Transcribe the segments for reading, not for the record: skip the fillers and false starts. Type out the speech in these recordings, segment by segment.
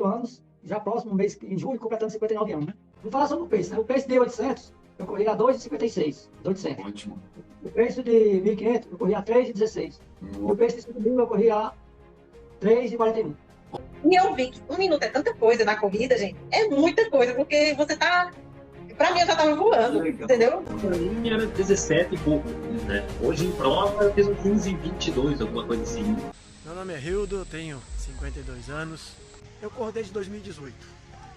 anos, já próximo mês, em julho, completando 59 anos, né? Vou falar sobre o pace, né? O pace de 800, eu corri a 2,56, 800. Ótimo. O pace de 1.500, eu corri a 3,16. E o pace de 5.000, eu corri a 3,41. E eu vi que 1 minuto é tanta coisa na corrida, gente. É muita coisa, porque você tá... Pra mim, eu já tava voando, entendeu? Pra mim era 17 e pouco, né? Hoje em prova eu fiz um 15,22, alguma coisa assim. Meu nome é Hildo, eu tenho 52 anos. Eu corro desde 2018.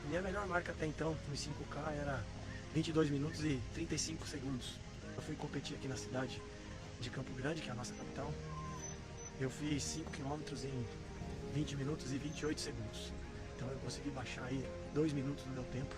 Minha melhor marca até então, nos 5K, era 22 minutos e 35 segundos. Eu fui competir aqui na cidade de Campo Grande, que é a nossa capital. Eu fiz 5 km em 20 minutos e 28 segundos. Então eu consegui baixar aí 2 minutos no meu tempo.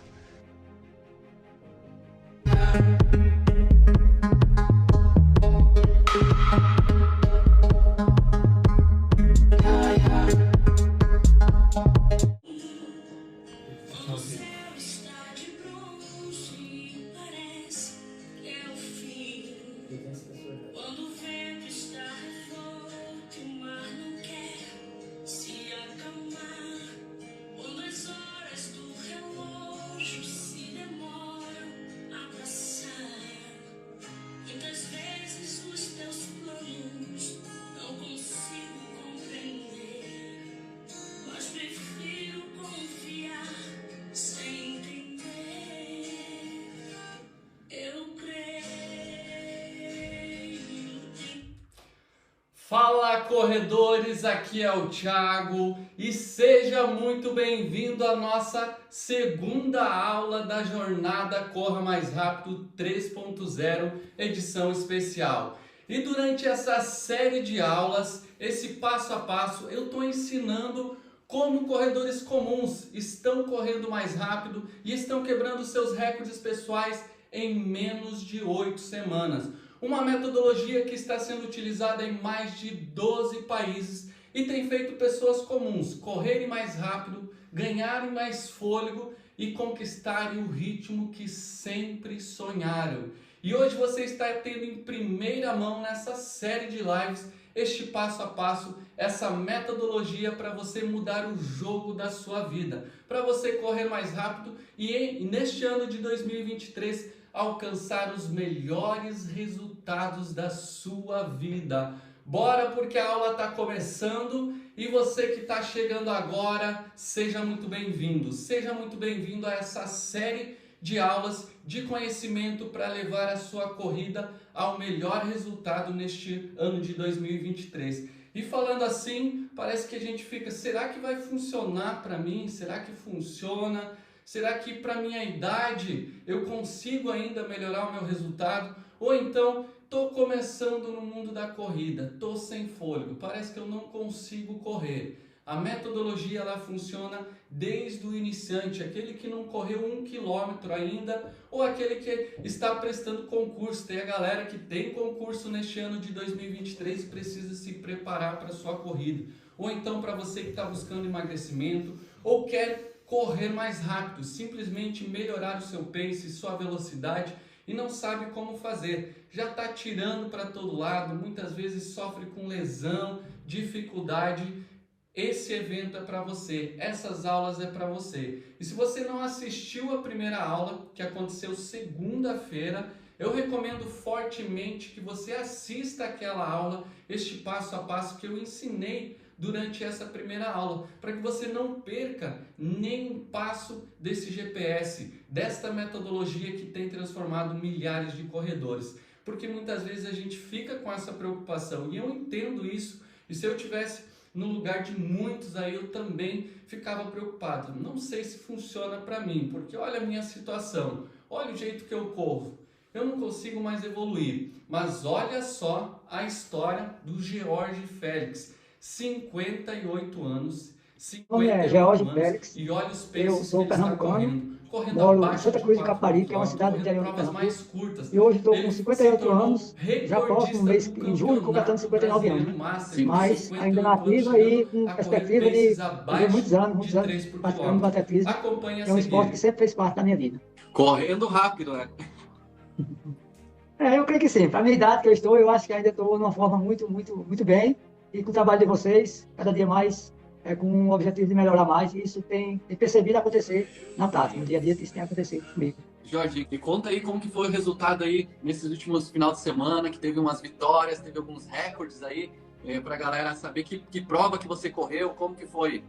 Quando o vento está revolto, o mar não quer se acalmar. Quando as horas do relógio se demoram a passar. Muitas vezes os teus planos não consigo compreender, mas prefiro confiar sem entender. Eu creio. Fala, corredores, aqui é o Thiago e seja muito bem-vindo à nossa segunda aula da jornada Corra Mais Rápido 3.0, edição especial. E durante essa série de aulas, esse passo a passo, eu estou ensinando como corredores comuns estão correndo mais rápido e estão quebrando seus recordes pessoais em menos de 8 semanas. Uma metodologia que está sendo utilizada em mais de 12 países e tem feito pessoas comuns correrem mais rápido, ganharem mais fôlego e conquistarem o ritmo que sempre sonharam. E hoje você está tendo em primeira mão nessa série de lives este passo a passo, essa metodologia para você mudar o jogo da sua vida, para você correr mais rápido e neste ano de 2023 alcançar os melhores resultados da sua vida. Bora, porque a aula está começando e você que está chegando agora, seja muito bem-vindo. Seja muito bem-vindo a essa série de aulas de conhecimento para levar a sua corrida ao melhor resultado neste ano de 2023. E falando assim, parece que a gente fica, será que vai funcionar para mim? Será que funciona? Será que para minha idade eu consigo ainda melhorar o meu resultado? Ou então estou começando no mundo da corrida, estou sem fôlego, parece que eu não consigo correr. A metodologia ela funciona desde o iniciante, aquele que não correu 1 quilômetro ainda, ou aquele que está prestando concurso. Tem a galera que tem concurso neste ano de 2023 e precisa se preparar para a sua corrida. Ou então para você que está buscando emagrecimento ou quer correr mais rápido, simplesmente melhorar o seu pace, sua velocidade e não sabe como fazer. Já está tirando para todo lado, muitas vezes sofre com lesão, dificuldade. Esse evento é para você, essas aulas é para você. E se você não assistiu a primeira aula, que aconteceu segunda-feira, eu recomendo fortemente que você assista aquela aula, este passo a passo que eu ensinei durante essa primeira aula, para que você não perca nenhum passo desse GPS, desta metodologia que tem transformado milhares de corredores. Porque muitas vezes a gente fica com essa preocupação, e eu entendo isso, e se eu tivesse no lugar de muitos aí, eu também ficava preocupado. Não sei se funciona para mim, porque olha a minha situação, olha o jeito que eu corro. Eu não consigo mais evoluir. Mas olha só a história do George Félix. 58 anos, 58 anos, e olha os paces que ele está correndo moro em abaixo Santa de Cruz de 4 Caparica, que é uma km, cidade do interior correndo de provas mais Pernambuco. curtas. E hoje estou com Ele 58 se tornou anos, já próximo mês, recordista em julho, completando 59 anos. brasileiro master, Mas com ainda 58 na anos, ativa e chegando com a perspectiva correr de paces viver abaixo muitos anos de 3 por praticando quilômetro. atletismo. Acompanhe a É um esporte que seguir. sempre fez parte da minha vida. Correndo rápido, né? Eu creio que sim. Para a minha idade que eu estou, eu acho que ainda estou numa forma muito bem. E com o trabalho de vocês, cada dia mais com o objetivo de melhorar mais, e isso tem percebido acontecer na prática. No dia a dia isso tem acontecido comigo. Jorge, me conta aí como que foi o resultado aí nesses últimos final de semana, que teve umas vitórias, teve alguns recordes aí, pra galera saber que prova que você correu, como que foi?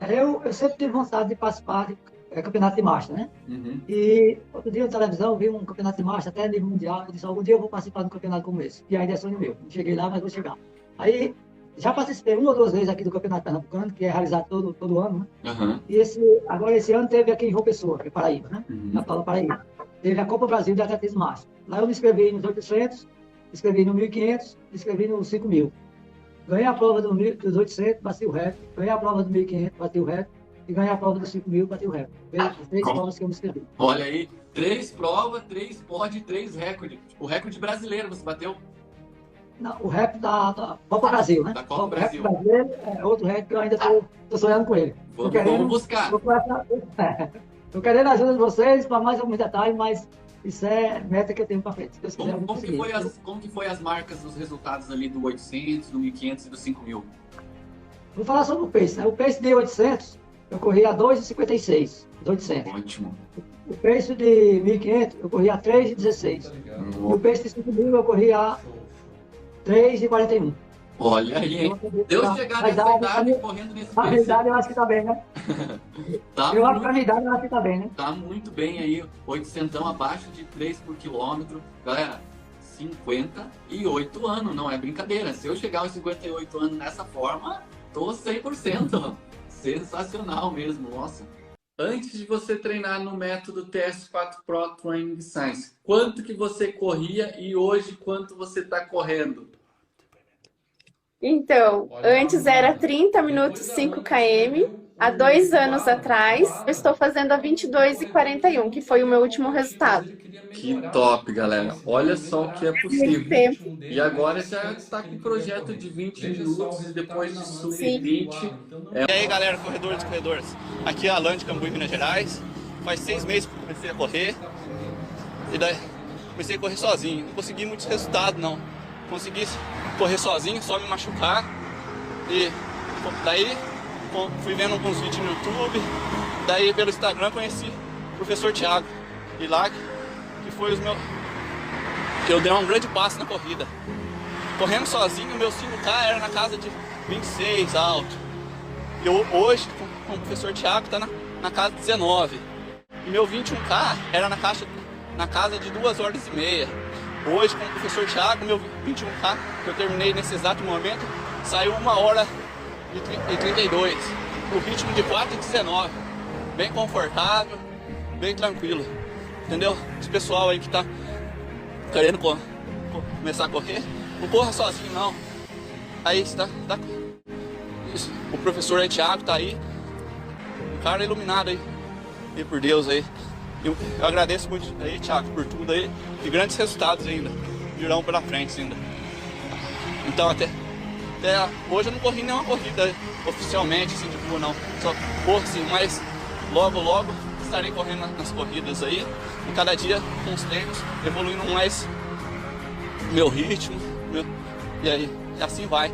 Eu sempre tive vontade de participar de campeonato de marcha, né? Uhum. E outro dia na televisão vi um campeonato de marcha, até nível mundial, eu disse, algum dia eu vou participar de um campeonato como esse. E ainda é sonho meu. Não cheguei lá, mas vou chegar. Aí, já participei uma ou duas vezes aqui do Campeonato Pernambucano, que é realizado todo ano, né? Uhum. E agora esse ano teve aqui em João Pessoa, que é Paraíba, né? Uhum. Capital da Paraíba. Teve a Copa Brasil de Atletismo Marcha. Lá eu me inscrevi nos 800, me inscrevi no 1.500, me inscrevi no 5.000. Ganhei a prova dos 800, bati o recorde. Ganhei a prova do 1.500, bati o recorde. E ganhei a prova dos 5.000, bati o recorde. As 3 provas que eu me inscrevi. Olha aí, 3 provas, 3 pódios, 3 recordes. O recorde brasileiro você bateu? Não, o recorde da Copa Brasil, né? Da Copa Brasil. O recorde brasileiro é outro recorde que eu ainda estou sonhando com ele. Vamos buscar. Estou querendo a ajuda de vocês para mais alguns detalhes, mas isso é meta que eu tenho para frente. Se Deus quiser, eu vou conseguir. Como que foi as marcas dos resultados ali do 800, do 1.500 e do 5.000? Vou falar sobre o pace, né? O pace de 800, eu corri a 2,56, 800. Ótimo. O pace de 1.500, eu corri a 3,16. E o pace de 5.000, eu corri a 3,41. Olha aí, hein? Deus chegar nessa idade correndo nesse pace. pace. A idade eu acho que tá bem, né? Eu acho que a minha idade eu acho que tá bem, né? Tá muito bem aí, 800 abaixo de 3 por quilômetro. Galera, 58 anos, não é brincadeira. Se eu chegar aos 58 anos nessa forma, tô 100%. Sensacional mesmo, nossa. Antes de você treinar no método TS4 Pro Training Science, quanto que você corria e hoje quanto você tá correndo? Então, antes era 30 minutos 5 km. Há 2 anos atrás, eu estou fazendo a 22,41, que foi o meu último resultado. Que top, galera. Olha só o que é possível. E agora já está com um projeto de 20 minutos e depois de sub-20. E aí, galera, corredores e corredoras. Aqui é Alan de Cambuí, Minas Gerais. Faz 6 meses que comecei a correr. E daí comecei a correr sozinho. Não consegui muitos resultados, não. Consegui correr sozinho, só me machucar. E daí fui vendo alguns vídeos no YouTube. Daí pelo Instagram conheci o professor Thiago. E lá que foi os meus... que eu dei um grande passo na corrida. Correndo sozinho, meu 5K era na casa de 26 alto. Eu hoje, com o professor Thiago, tá na casa de 19. E meu 21K era na casa de 2 horas e meia. Hoje, com o professor Thiago, meu 21K, que eu terminei nesse exato momento, saiu 1 hora e 32. O ritmo de 4,19. Bem confortável, bem tranquilo. Entendeu? Esse pessoal aí que tá querendo começar a correr, não corra sozinho não. Aí está isso. O professor aí, Thiago, tá aí. Um cara iluminado aí. E por Deus aí. Eu agradeço muito aí, Thiago, por tudo aí. E grandes resultados ainda. Virão pela frente ainda. Então até hoje eu não corri nenhuma corrida oficialmente, assim, de rua não. Só corro assim, mas logo estarei correndo nas corridas aí. E cada dia com os treinos, evoluindo mais meu ritmo. E assim vai.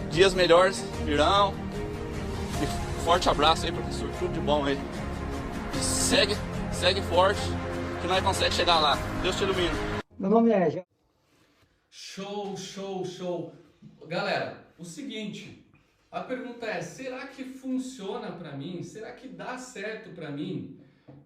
Dias melhores virão. E forte abraço aí, professor. Tudo de bom aí. Segue forte, que nós conseguimos chegar lá. Deus te ilumine. Meu nome é... Show. Galera, o seguinte, a pergunta é, será que funciona pra mim? Será que dá certo pra mim?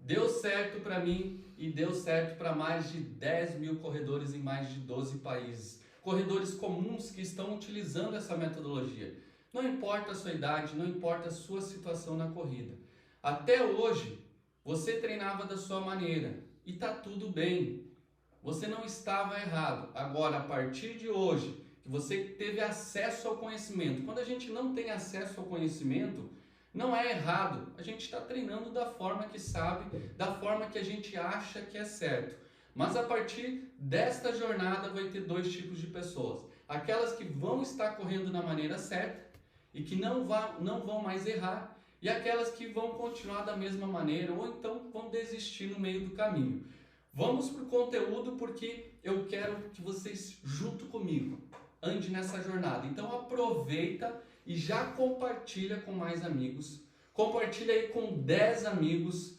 Deu certo pra mim e deu certo pra mais de 10 mil corredores em mais de 12 países. Corredores comuns que estão utilizando essa metodologia. Não importa a sua idade, não importa a sua situação na corrida. Até hoje, você treinava da sua maneira e tá tudo bem. Você não estava errado. Agora, a partir de hoje, que você teve acesso ao conhecimento. Quando a gente não tem acesso ao conhecimento, não é errado. A gente está treinando da forma que sabe, da forma que a gente acha que é certo. Mas a partir desta jornada vai ter 2 tipos de pessoas. Aquelas que vão estar correndo na maneira certa e que não vão mais errar. E aquelas que vão continuar da mesma maneira ou então vão desistir no meio do caminho. Vamos para o conteúdo porque eu quero que vocês, junto comigo, andem nessa jornada. Então aproveita e já compartilha com mais amigos. Compartilha aí com 10 amigos,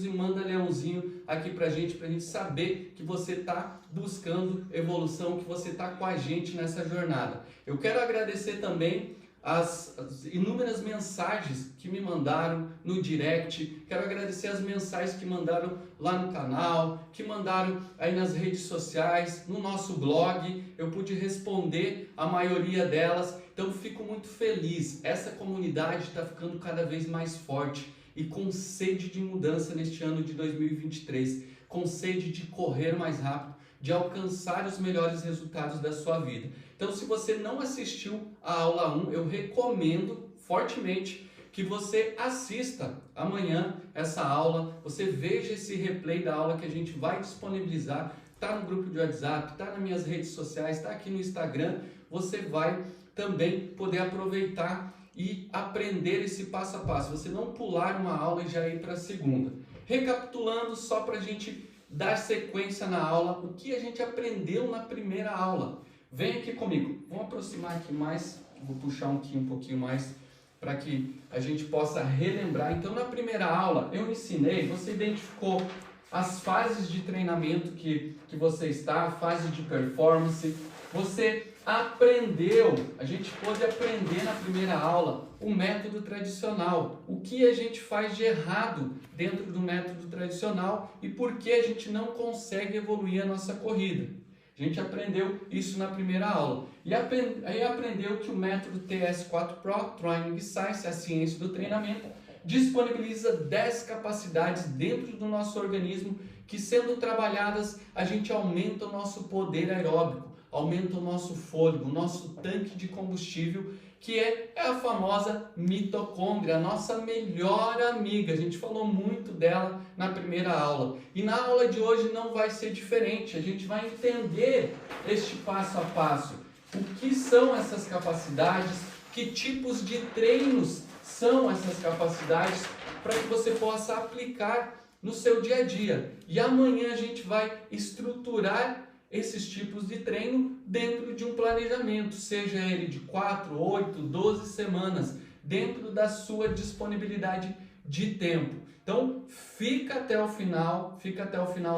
e manda leãozinho aqui pra gente saber que você está buscando evolução, que você está com a gente nessa jornada. Eu quero agradecer também as inúmeras mensagens que me mandaram no direct, quero agradecer as mensagens que mandaram lá no canal, que mandaram aí nas redes sociais, no nosso blog, eu pude responder a maioria delas, então fico muito feliz. Essa comunidade está ficando cada vez mais forte e com sede de mudança neste ano de 2023, com sede de correr mais rápido, de alcançar os melhores resultados da sua vida. Então, se você não assistiu a aula 1, eu recomendo fortemente que você assista amanhã essa aula, você veja esse replay da aula que a gente vai disponibilizar, está no grupo de WhatsApp, está nas minhas redes sociais, está aqui no Instagram, você vai também poder aproveitar e aprender esse passo a passo, você não pular uma aula e já ir para a segunda. Recapitulando, só para a gente dar sequência na aula, o que a gente aprendeu na primeira aula. Vem aqui comigo, vamos aproximar aqui mais, vou puxar um pouquinho mais para que a gente possa relembrar. Então, na primeira aula eu ensinei, você identificou as fases de treinamento que você está, a fase de performance, você aprendeu, a gente pôde aprender na primeira aula o método tradicional, o que a gente faz de errado dentro do método tradicional e por que a gente não consegue evoluir a nossa corrida. A gente aprendeu isso na primeira aula. E aí aprendeu que o método TS4 Pro, Training Science, a ciência do treinamento, disponibiliza 10 capacidades dentro do nosso organismo que, sendo trabalhadas, a gente aumenta o nosso poder aeróbico, aumenta o nosso fôlego, o nosso tanque de combustível, que é a famosa mitocôndria, a nossa melhor amiga. A gente falou muito dela na primeira aula. E na aula de hoje não vai ser diferente. A gente vai entender este passo a passo. O que são essas capacidades, que tipos de treinos são essas capacidades, para que você possa aplicar no seu dia a dia. E amanhã a gente vai estruturar esses tipos de treino dentro de um planejamento, seja ele de 4, 8, 12 semanas, dentro da sua disponibilidade de tempo. Então, fica até o final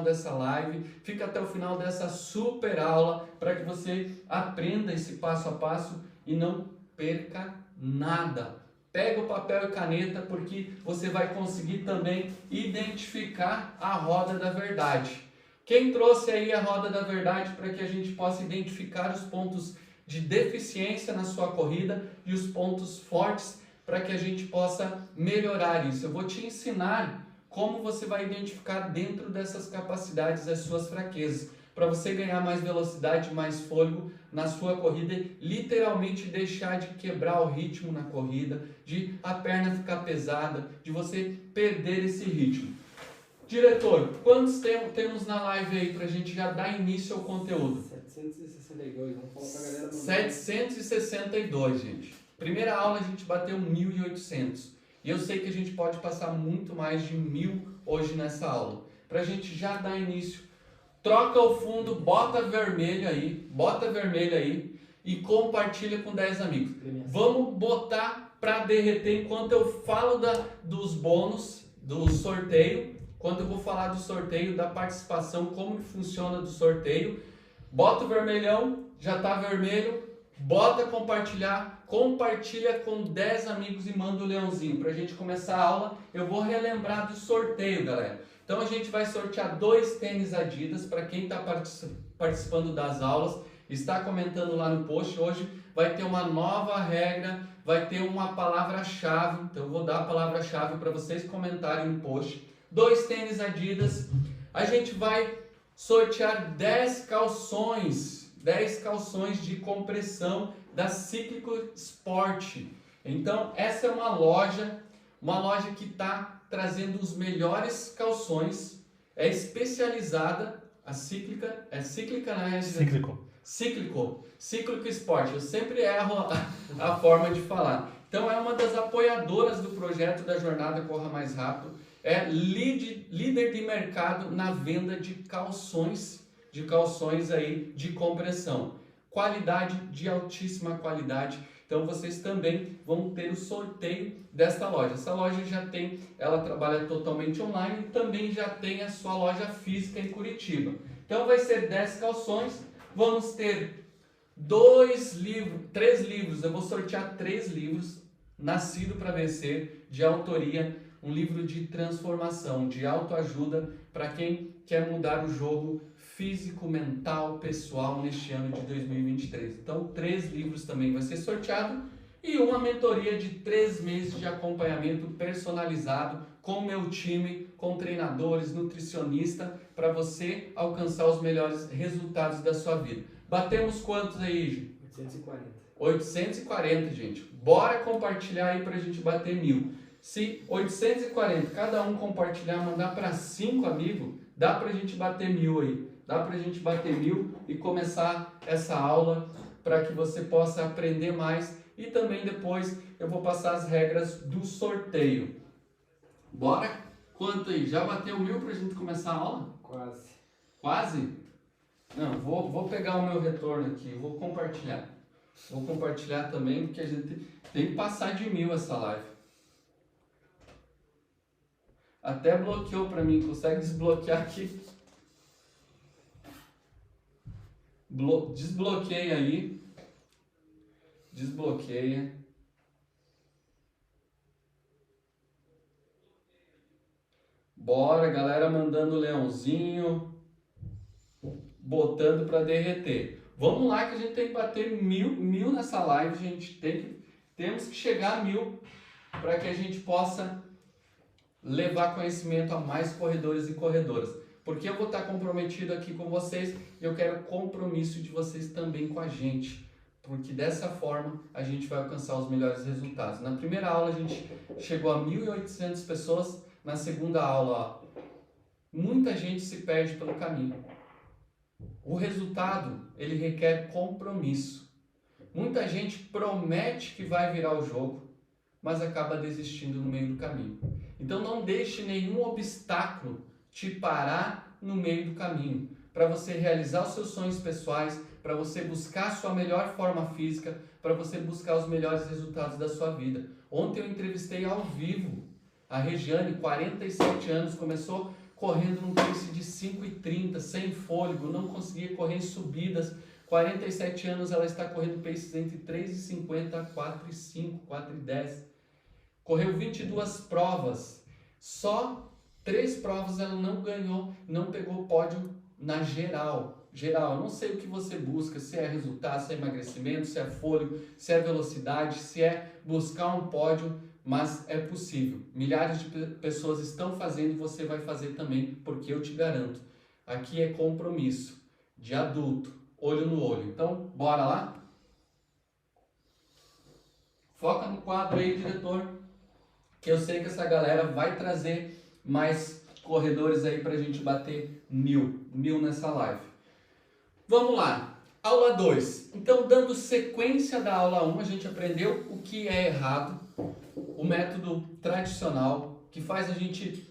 dessa live, fica até o final dessa super aula, para que você aprenda esse passo a passo e não perca nada. Pega o papel e caneta, porque você vai conseguir também identificar a roda da verdade. Quem trouxe aí a roda da verdade para que a gente possa identificar os pontos de deficiência na sua corrida e os pontos fortes para que a gente possa melhorar isso? Eu vou te ensinar como você vai identificar dentro dessas capacidades as suas fraquezas, para você ganhar mais velocidade, mais fôlego na sua corrida e literalmente deixar de quebrar o ritmo na corrida, de a perna ficar pesada, de você perder esse ritmo. Diretor, quantos temos na live aí pra gente já dar início ao conteúdo? 762, vamos falar pra galera. 762, gente. Primeira aula a gente bateu 1.800. E eu sei que a gente pode passar muito mais de 1.000 hoje nessa aula. Pra gente já dar início, troca o fundo, bota vermelho aí e compartilha com 10 amigos. Vamos botar pra derreter enquanto eu falo dos bônus, do sorteio. Quando eu vou falar do sorteio, da participação, como que funciona do sorteio, bota o vermelhão, já está vermelho, bota compartilhar, compartilha com 10 amigos e manda o leãozinho. Para a gente começar a aula, eu vou relembrar do sorteio, galera. Então a gente vai sortear 2 tênis Adidas para quem está participando das aulas, está comentando lá no post. Hoje vai ter uma nova regra, vai ter uma palavra-chave, então eu vou dar a palavra-chave para vocês comentarem no post. 2 tênis Adidas, a gente vai sortear 10 calções de compressão da Cíclico Sport. Então essa é uma loja que está trazendo os melhores calções, é especializada, a Cíclica, né? Cíclico Sport, eu sempre erro a forma de falar. Então é uma das apoiadoras do projeto da Jornada Corra Mais Rápido, é líder de mercado na venda de calções aí de compressão. Qualidade, de altíssima qualidade. Então vocês também vão ter o sorteio desta loja. Essa loja já tem, ela trabalha totalmente online e também já tem a sua loja física em Curitiba. Então vai ser 10 calções, vamos ter 3 livros, eu vou sortear 3 livros, Nascido para Vencer, de autoria, um livro de transformação, de autoajuda, para quem quer mudar o jogo físico, mental, pessoal neste ano de 2023. Então 3 livros também vai ser sorteado e uma mentoria de 3 meses de acompanhamento personalizado com o meu time, com treinadores, nutricionista, para você alcançar os melhores resultados da sua vida. Batemos quantos aí, Gi? 840. 840, gente. Bora compartilhar aí pra gente bater 1000. Se 840, cada um compartilhar, mandar para 5 amigos, dá pra gente bater 1000 aí. Dá pra gente bater 1000 e começar essa aula para que você possa aprender mais. E também depois eu vou passar as regras do sorteio. Bora? Quanto aí? Já bateu 1000 pra gente começar a aula? Quase. Quase? Não, vou pegar o meu retorno aqui, vou compartilhar. Vou compartilhar também, porque a gente tem que passar de 1000 essa live. Até bloqueou para mim, consegue desbloquear aqui? Desbloqueia aí. Desbloqueia. Bora, galera mandando leãozinho. Botando para derreter. Vamos lá que a gente tem que bater 1000 nessa live, gente. Temos que chegar a 1000 para que a gente possa levar conhecimento a mais corredores e corredoras. Porque eu vou estar comprometido aqui com vocês e eu quero compromisso de vocês também com a gente. Porque dessa forma a gente vai alcançar os melhores resultados. Na primeira aula a gente chegou a 1.800 pessoas. Na segunda aula, ó, muita gente se perde pelo caminho. O resultado, ele requer compromisso. Muita gente promete que vai virar o jogo, mas acaba desistindo no meio do caminho. Então não deixe nenhum obstáculo te parar no meio do caminho, para você realizar os seus sonhos pessoais, para você buscar a sua melhor forma física, para você buscar os melhores resultados da sua vida. Ontem eu entrevistei ao vivo a Regiane, 47 anos, começou correndo num pace de 5,30, sem fôlego, não conseguia correr em subidas. 47 anos ela está correndo paces entre 3,50 a 4,5, 4,10. Correu 22 provas, só 3 provas ela não ganhou, não pegou pódio na geral. Eu não sei o que você busca, se é resultado, se é emagrecimento, se é fôlego, se é velocidade, se é buscar um pódio, mas é possível. Milhares de pessoas estão fazendo e você vai fazer também, porque eu te garanto, aqui é compromisso de adulto, olho no olho. Então, bora lá? Foca no quadro aí, diretor, que eu sei que essa galera vai trazer mais corredores aí pra gente bater 1000 nessa live. Vamos lá, aula 2. Então, dando sequência da aula 1, a gente aprendeu o que é errado, o método tradicional que faz a gente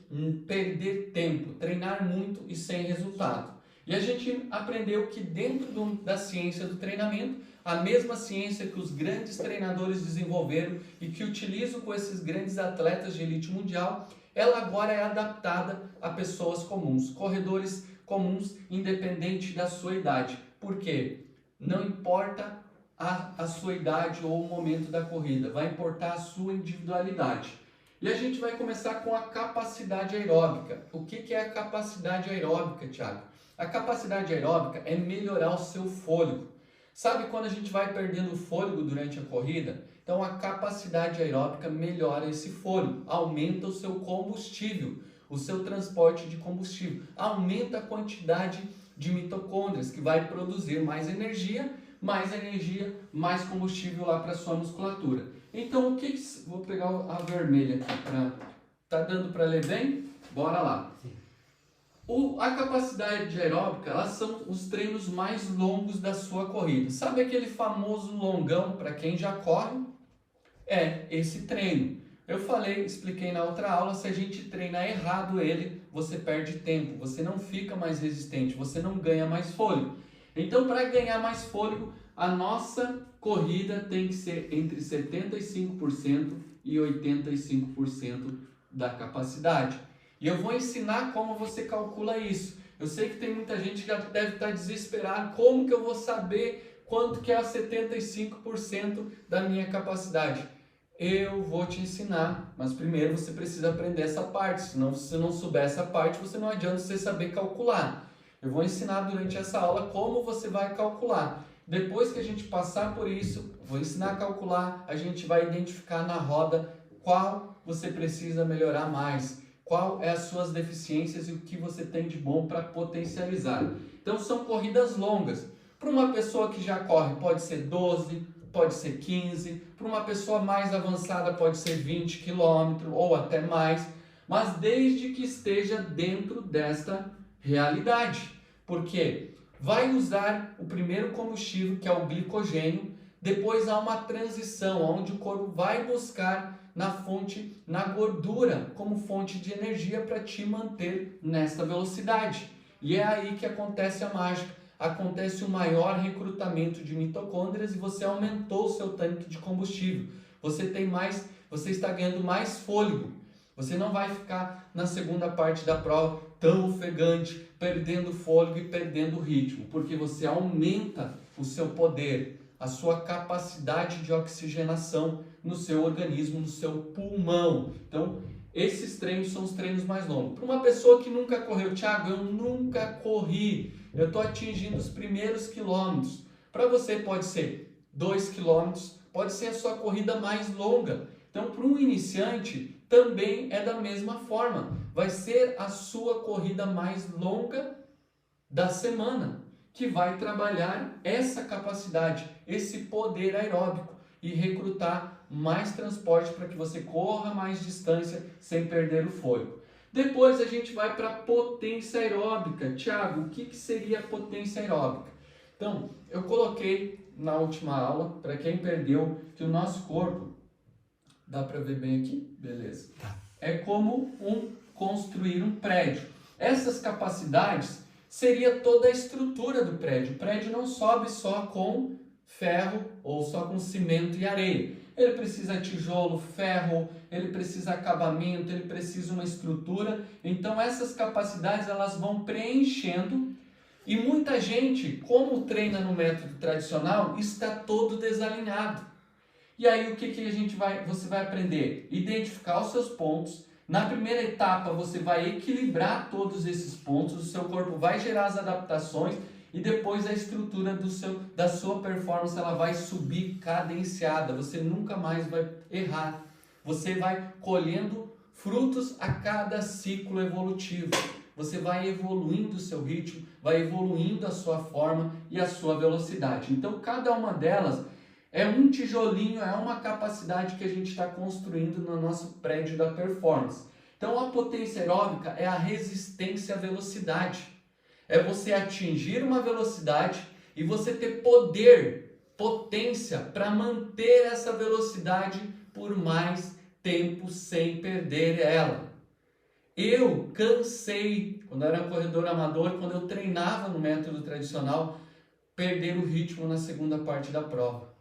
perder tempo, treinar muito e sem resultado. E a gente aprendeu que dentro da ciência do treinamento, a mesma ciência que os grandes treinadores desenvolveram e que utilizam com esses grandes atletas de elite mundial, ela agora é adaptada a pessoas comuns, corredores comuns, independente da sua idade. Por quê? Não importa a sua idade ou o momento da corrida, vai importar a sua individualidade. E a gente vai começar com a capacidade aeróbica. O que é a capacidade aeróbica, Thiago? A capacidade aeróbica é melhorar o seu fôlego. Sabe quando a gente vai perdendo o fôlego durante a corrida? Então a capacidade aeróbica melhora esse fôlego, aumenta o seu combustível, o seu transporte de combustível, aumenta a quantidade de mitocôndrias, que vai produzir mais energia, mais combustível lá para sua musculatura. Então vou pegar a vermelha aqui, tá dando para ler bem? Bora lá. A capacidade aeróbica, elas são os treinos mais longos da sua corrida. Sabe aquele famoso longão para quem já corre? É esse treino. Eu expliquei na outra aula, se a gente treinar errado ele, você perde tempo, você não fica mais resistente, você não ganha mais fôlego. Então, para ganhar mais fôlego, a nossa corrida tem que ser entre 75% e 85% da capacidade. E eu vou ensinar como você calcula isso. Eu sei que tem muita gente que já deve estar desesperado. Como que eu vou saber quanto que é 75% da minha capacidade? Eu vou te ensinar, mas primeiro você precisa aprender essa parte. Senão, se você não souber essa parte, você não adianta você saber calcular. Eu vou ensinar durante essa aula como você vai calcular. Depois que a gente passar por isso, vou ensinar a calcular, a gente vai identificar na roda qual você precisa melhorar mais, qual é as suas deficiências e o que você tem de bom para potencializar. Então são corridas longas. Para uma pessoa que já corre pode ser 12, pode ser 15, para uma pessoa mais avançada pode ser 20 km ou até mais, mas desde que esteja dentro desta realidade. Porque vai usar o primeiro combustível, que é o glicogênio, depois há uma transição, onde o corpo vai buscar na gordura, como fonte de energia para te manter nessa velocidade. E é aí que acontece a mágica, acontece o maior recrutamento de mitocôndrias e você aumentou o seu tanque de combustível. Você está ganhando mais fôlego. Você não vai ficar na segunda parte da prova tão ofegante, perdendo fôlego e perdendo ritmo, porque você aumenta o seu poder, a sua capacidade de oxigenação no seu organismo, no seu pulmão. Então, esses treinos são os treinos mais longos. Para uma pessoa que nunca correu, Thiago, eu nunca corri, eu estou atingindo os primeiros quilômetros. Para você pode ser 2 quilômetros, pode ser a sua corrida mais longa. Então, para um iniciante, também é da mesma forma. Vai ser a sua corrida mais longa da semana, que vai trabalhar essa capacidade, esse poder aeróbico e recrutar mais transporte para que você corra mais distância sem perder o fôlego. Depois a gente vai para a potência aeróbica. Thiago, o que seria a potência aeróbica? Então, eu coloquei na última aula, para quem perdeu, que o nosso corpo, dá para ver bem aqui? Beleza. É como construir um prédio. Essas capacidades seria toda a estrutura do prédio. O prédio não sobe só com ferro ou só com cimento e areia. Ele precisa tijolo, ferro, ele precisa acabamento, ele precisa uma estrutura. Então essas capacidades elas vão preenchendo e muita gente, como treina no método tradicional, está todo desalinhado. E aí o que você vai aprender? Identificar os seus pontos. Na primeira etapa você vai equilibrar todos esses pontos, o seu corpo vai gerar as adaptações e depois a estrutura da sua performance ela vai subir cadenciada, você nunca mais vai errar. Você vai colhendo frutos a cada ciclo evolutivo. Você vai evoluindo o seu ritmo, vai evoluindo a sua forma e a sua velocidade. Então cada uma delas é um tijolinho, é uma capacidade que a gente está construindo no nosso prédio da performance. Então a potência aeróbica é a resistência à velocidade. É você atingir uma velocidade e você ter poder, potência para manter essa velocidade por mais tempo sem perder ela. Eu cansei, quando eu era corredor amador, quando eu treinava no método tradicional, perder o ritmo na segunda parte da prova.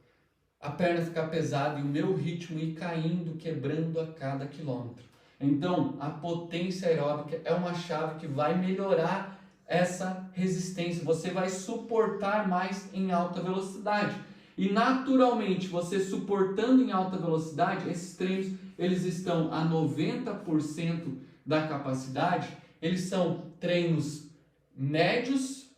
A perna ficar pesada e o meu ritmo ir caindo, quebrando a cada quilômetro. Então, a potência aeróbica é uma chave que vai melhorar essa resistência. Você vai suportar mais em alta velocidade. E naturalmente, você suportando em alta velocidade, esses treinos, eles estão a 90% da capacidade. Eles são treinos médios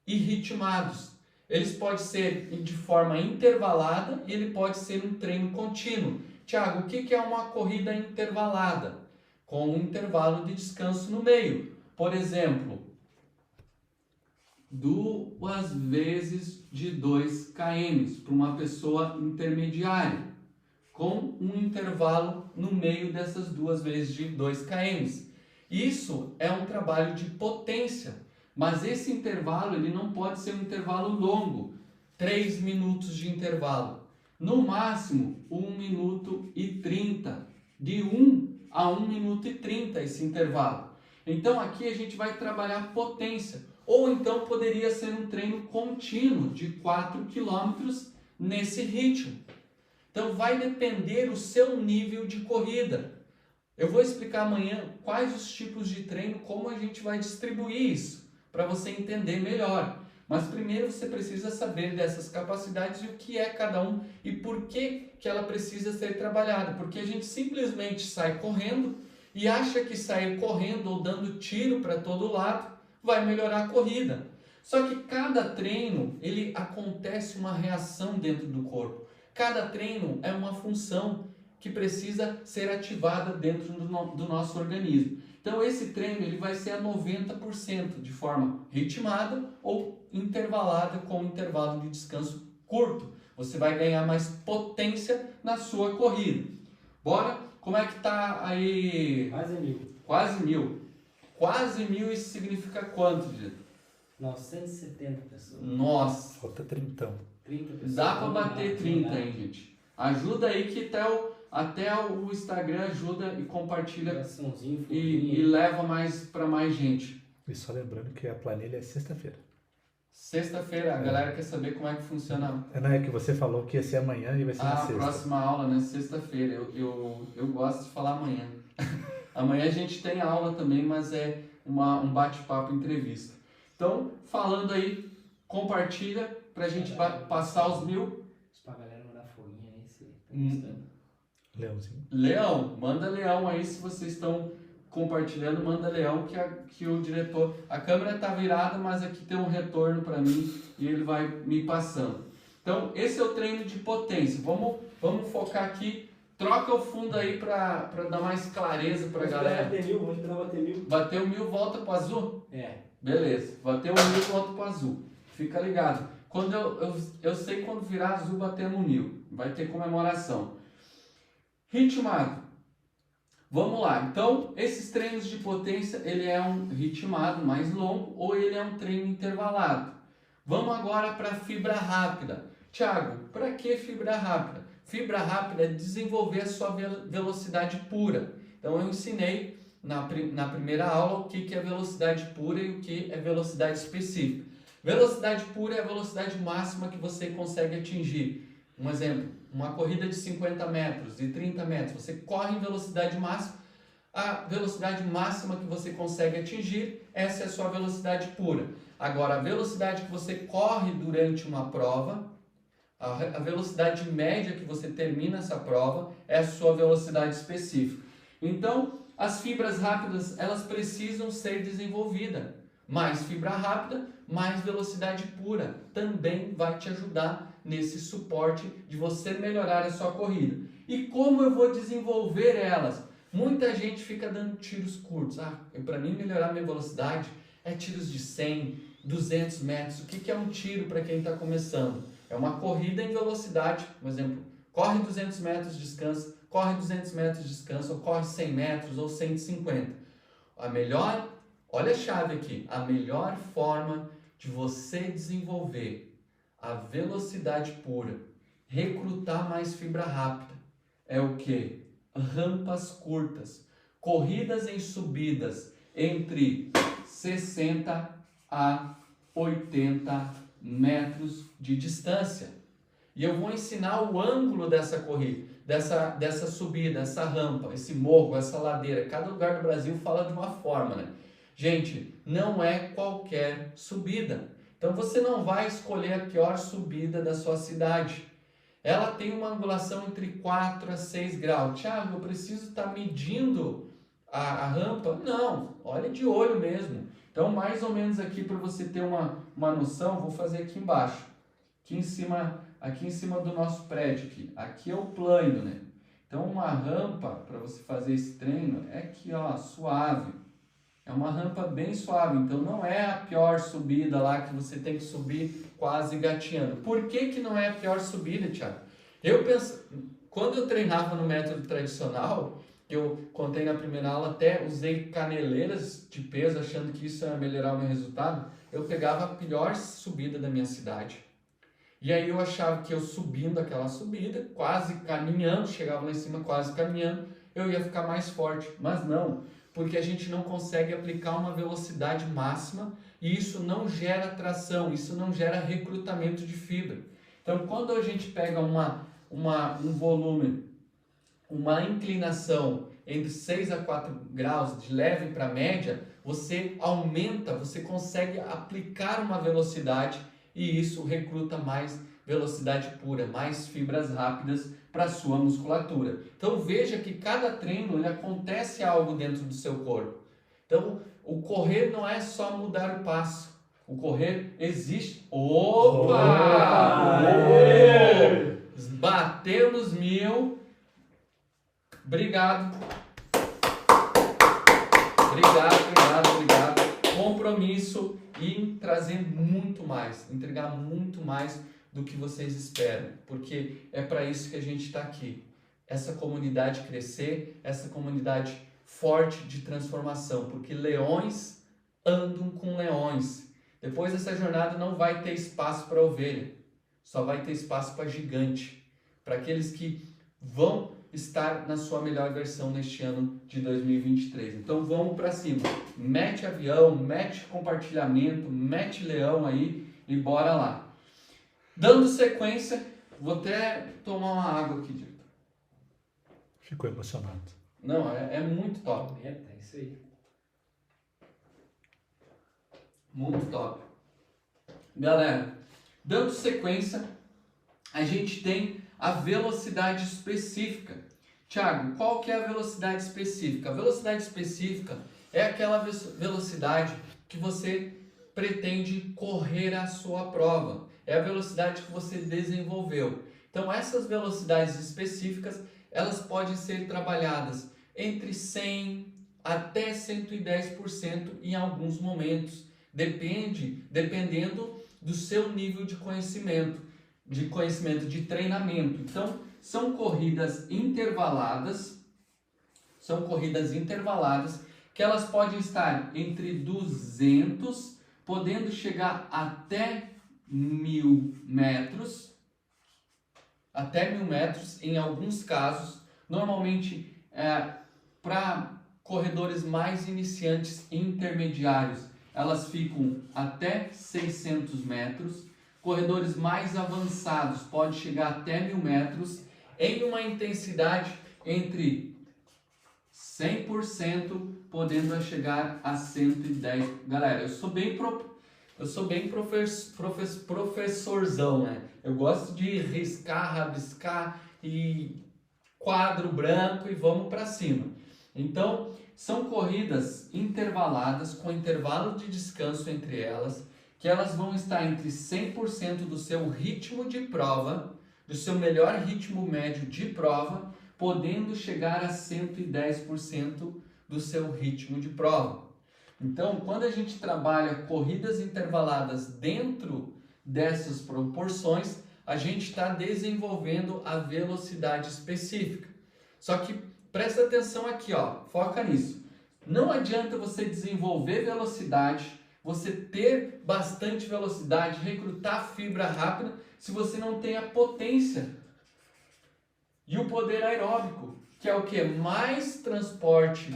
e ritmados. Eles podem ser de forma intervalada e ele pode ser um treino contínuo. Thiago, o que é uma corrida intervalada? Com um intervalo de descanso no meio. Por exemplo, 2 vezes de 2 km para uma pessoa intermediária, com um intervalo no meio dessas 2 vezes de 2 km. Isso é um trabalho de potência. Mas esse intervalo ele não pode ser um intervalo longo, 3 minutos de intervalo. No máximo, 1 minuto e 30. De 1 a 1 minuto e 30 esse intervalo. Então aqui a gente vai trabalhar potência. Ou então poderia ser um treino contínuo de 4 quilômetros nesse ritmo. Então vai depender do seu nível de corrida. Eu vou explicar amanhã quais os tipos de treino, como a gente vai distribuir isso, para você entender melhor. Mas primeiro você precisa saber dessas capacidades e o que é cada um e por que ela precisa ser trabalhada. Porque a gente simplesmente sai correndo e acha que sair correndo ou dando tiro para todo lado vai melhorar a corrida. Só que cada treino, ele acontece uma reação dentro do corpo. Cada treino é uma função que precisa ser ativada dentro do nosso organismo. Então esse treino ele vai ser a 90% de forma ritmada ou intervalada com intervalo de descanso curto. Você vai ganhar mais potência na sua corrida. Bora? Como é que tá aí? Quase 1000. Quase 1000. Quase 1000 isso significa quanto, Dito? 970 pessoas. Nossa. Falta 30. 30 pessoas. Dá para bater 30, hein, gente? Ajuda aí que até o Instagram ajuda e compartilha e leva para mais gente. E só lembrando que a planilha é sexta-feira. Sexta-feira, a galera quer saber como é que funciona. Não, é que você falou que ia ser amanhã e vai ser na sexta. A próxima aula, né? Sexta-feira. Eu gosto de falar amanhã. Amanhã a gente tem aula também, mas é um bate-papo, entrevista. Então, falando aí, compartilha pra gente passar os 1000. Pra galera mandar foguinha aí, se tá gostando. Leãozinho. Leão, manda leão aí se vocês estão compartilhando, manda leão que o diretor... A câmera tá virada, mas aqui tem um retorno para mim e ele vai me passando. Então, esse é o treino de potência. Vamos focar aqui. Troca o fundo aí para dar mais clareza para a galera. Vamos esperar bater 1000. Bateu 1000, volta pro azul? É. Beleza. Bateu 1000, volta pro azul. Fica ligado. Quando eu sei quando virar azul, batemos 1000. Vai ter comemoração. Ritmado. Vamos lá. Então, esses treinos de potência, ele é um ritmado mais longo ou ele é um treino intervalado. Vamos agora para fibra rápida. Thiago, para que fibra rápida? Fibra rápida é desenvolver a sua velocidade pura. Então, eu ensinei na primeira aula o que é velocidade pura e o que é velocidade específica. Velocidade pura é a velocidade máxima que você consegue atingir. Um exemplo, uma corrida de 50 metros, de 30 metros, você corre em velocidade máxima, a velocidade máxima que você consegue atingir, essa é a sua velocidade pura. Agora, a velocidade que você corre durante uma prova, a velocidade média que você termina essa prova, é a sua velocidade específica. Então, as fibras rápidas, elas precisam ser desenvolvidas. Mais fibra rápida, mais velocidade pura. Também vai te ajudar nesse suporte de você melhorar a sua corrida. E como eu vou desenvolver elas? Muita gente fica dando tiros curtos. Para mim melhorar minha velocidade é tiros de 100, 200 metros. O que é um tiro para quem está começando? É uma corrida em velocidade. Por exemplo, corre 200 metros, descansa, corre 200 metros, descansa, ou corre 100 metros ou 150. Olha a chave aqui, a melhor forma de você desenvolver a velocidade pura, recrutar mais fibra rápida, é o que? Rampas curtas, corridas em subidas entre 60 a 80 metros de distância. E eu vou ensinar o ângulo dessa corrida, dessa subida, essa rampa, esse morro, essa ladeira. Cada lugar do Brasil fala de uma forma, né? Gente, não é qualquer subida. Então você não vai escolher a pior subida da sua cidade. Ela tem uma angulação entre 4 a 6 graus. Thiago, eu preciso estar medindo a rampa? Não, olha de olho mesmo. Então, mais ou menos aqui para você ter uma noção, vou fazer aqui embaixo. Aqui em cima do nosso prédio. Aqui é o plano, né? Então, uma rampa para você fazer esse treino é aqui, ó, suave. É uma rampa bem suave, então não é a pior subida lá que você tem que subir quase gateando. Por que não é a pior subida, Thiago? Quando eu treinava no método tradicional, eu contei na primeira aula, até usei caneleiras de peso achando que isso ia melhorar o meu resultado. Eu pegava a pior subida da minha cidade. E aí eu achava que eu subindo aquela subida, quase caminhando, chegava lá em cima quase caminhando, eu ia ficar mais forte. Mas não, porque a gente não consegue aplicar uma velocidade máxima e isso não gera tração, isso não gera recrutamento de fibra. Então, quando a gente pega um volume, uma inclinação entre 6 a 4 graus, de leve para média, você aumenta, você consegue aplicar uma velocidade e isso recruta mais velocidade pura, mais fibras rápidas para a sua musculatura. Então veja que cada treino ele acontece algo dentro do seu corpo. Então o correr não é só mudar o passo. O correr existe. Opa! Batemos 1000. Obrigado. Obrigado. Compromisso em trazer muito mais, entregar muito mais do que vocês esperam, porque é para isso que a gente está aqui. Essa comunidade crescer, essa comunidade forte de transformação, porque leões andam com leões. Depois dessa jornada não vai ter espaço para ovelha, só vai ter espaço para gigante, para aqueles que vão estar na sua melhor versão neste ano de 2023. Então vamos para cima, mete avião, mete compartilhamento, mete leão aí e bora lá. Dando sequência, vou até tomar uma água aqui, Dito. Ficou emocionado. Não, é muito top. É isso aí. Muito top. Galera, dando sequência, a gente tem a velocidade específica. Thiago, qual que é a velocidade específica? A velocidade específica é aquela velocidade que você pretende correr a sua prova. É a velocidade que você desenvolveu. Então, essas velocidades específicas, elas podem ser trabalhadas entre 100 até 110% em alguns momentos. Dependendo do seu nível de conhecimento de treinamento. Então, são corridas intervaladas que elas podem estar entre 200, podendo chegar até 1000 metros, em alguns casos, normalmente para corredores mais iniciantes e intermediários, elas ficam até 600 metros, corredores mais avançados pode chegar até 1000 metros, em uma intensidade entre 100%, podendo chegar a 110. Galera, eu sou bem professorzão, né? Eu gosto de riscar, rabiscar e quadro branco e vamos para cima. Então, são corridas intervaladas, com intervalo de descanso entre elas, que elas vão estar entre 100% do seu ritmo de prova, do seu melhor ritmo médio de prova, podendo chegar a 110% do seu ritmo de prova. Então, quando a gente trabalha corridas intervaladas dentro dessas proporções, a gente está desenvolvendo a velocidade específica. Só que presta atenção aqui, ó, foca nisso. Não adianta você desenvolver velocidade, você ter bastante velocidade, recrutar fibra rápida, se você não tem a potência e o poder aeróbico, que é o que? Mais transporte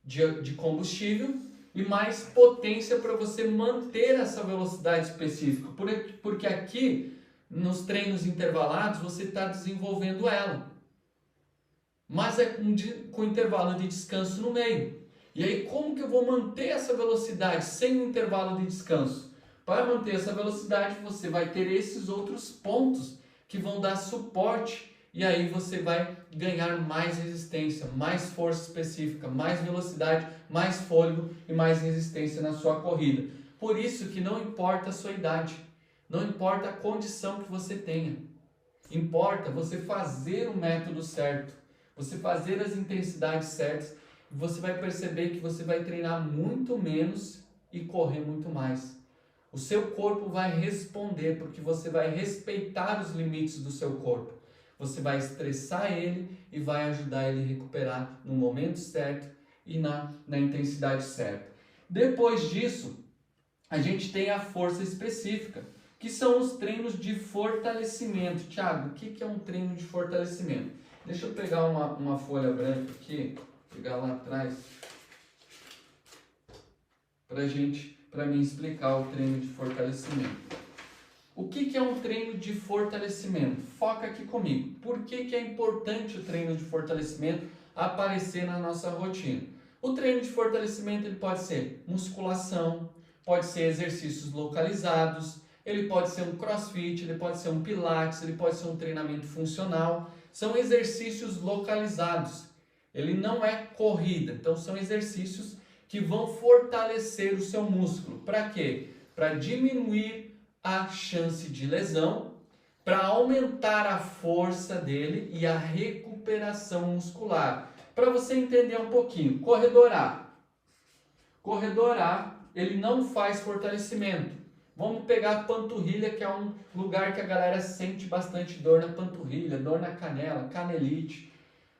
de combustível e mais potência para você manter essa velocidade específica. Porque aqui, nos treinos intervalados, você está desenvolvendo ela. Mas é com intervalo de descanso no meio. E aí, como que eu vou manter essa velocidade sem um intervalo de descanso? Para manter essa velocidade, você vai ter esses outros pontos que vão dar suporte. E aí você vai ganhar mais resistência, mais força específica, mais velocidade, mais fôlego e mais resistência na sua corrida. Por isso que não importa a sua idade, não importa a condição que você tenha. Importa você fazer o método certo, você fazer as intensidades certas. E você vai perceber que você vai treinar muito menos e correr muito mais. O seu corpo vai responder, porque você vai respeitar os limites do seu corpo. Você vai estressar ele e vai ajudar ele a recuperar no momento certo e na intensidade certa. Depois disso, a gente tem a força específica, que são os treinos de fortalecimento. Thiago, o que é um treino de fortalecimento? Deixa eu pegar uma folha branca aqui, pegar lá atrás, para mim explicar o treino de fortalecimento. O que é um treino de fortalecimento? Foca aqui comigo. Por que é importante o treino de fortalecimento aparecer na nossa rotina? O treino de fortalecimento ele pode ser musculação, pode ser exercícios localizados, ele pode ser um crossfit, ele pode ser um pilates, ele pode ser um treinamento funcional. São exercícios localizados. Ele não é corrida. Então são exercícios que vão fortalecer o seu músculo. Para quê? Para diminuir a chance de lesão, para aumentar a força dele e a recuperação muscular. Para você entender um pouquinho, corredor A. Corredor A, ele não faz fortalecimento. Vamos pegar a panturrilha, que é um lugar que a galera sente bastante dor na panturrilha, dor na canela, canelite.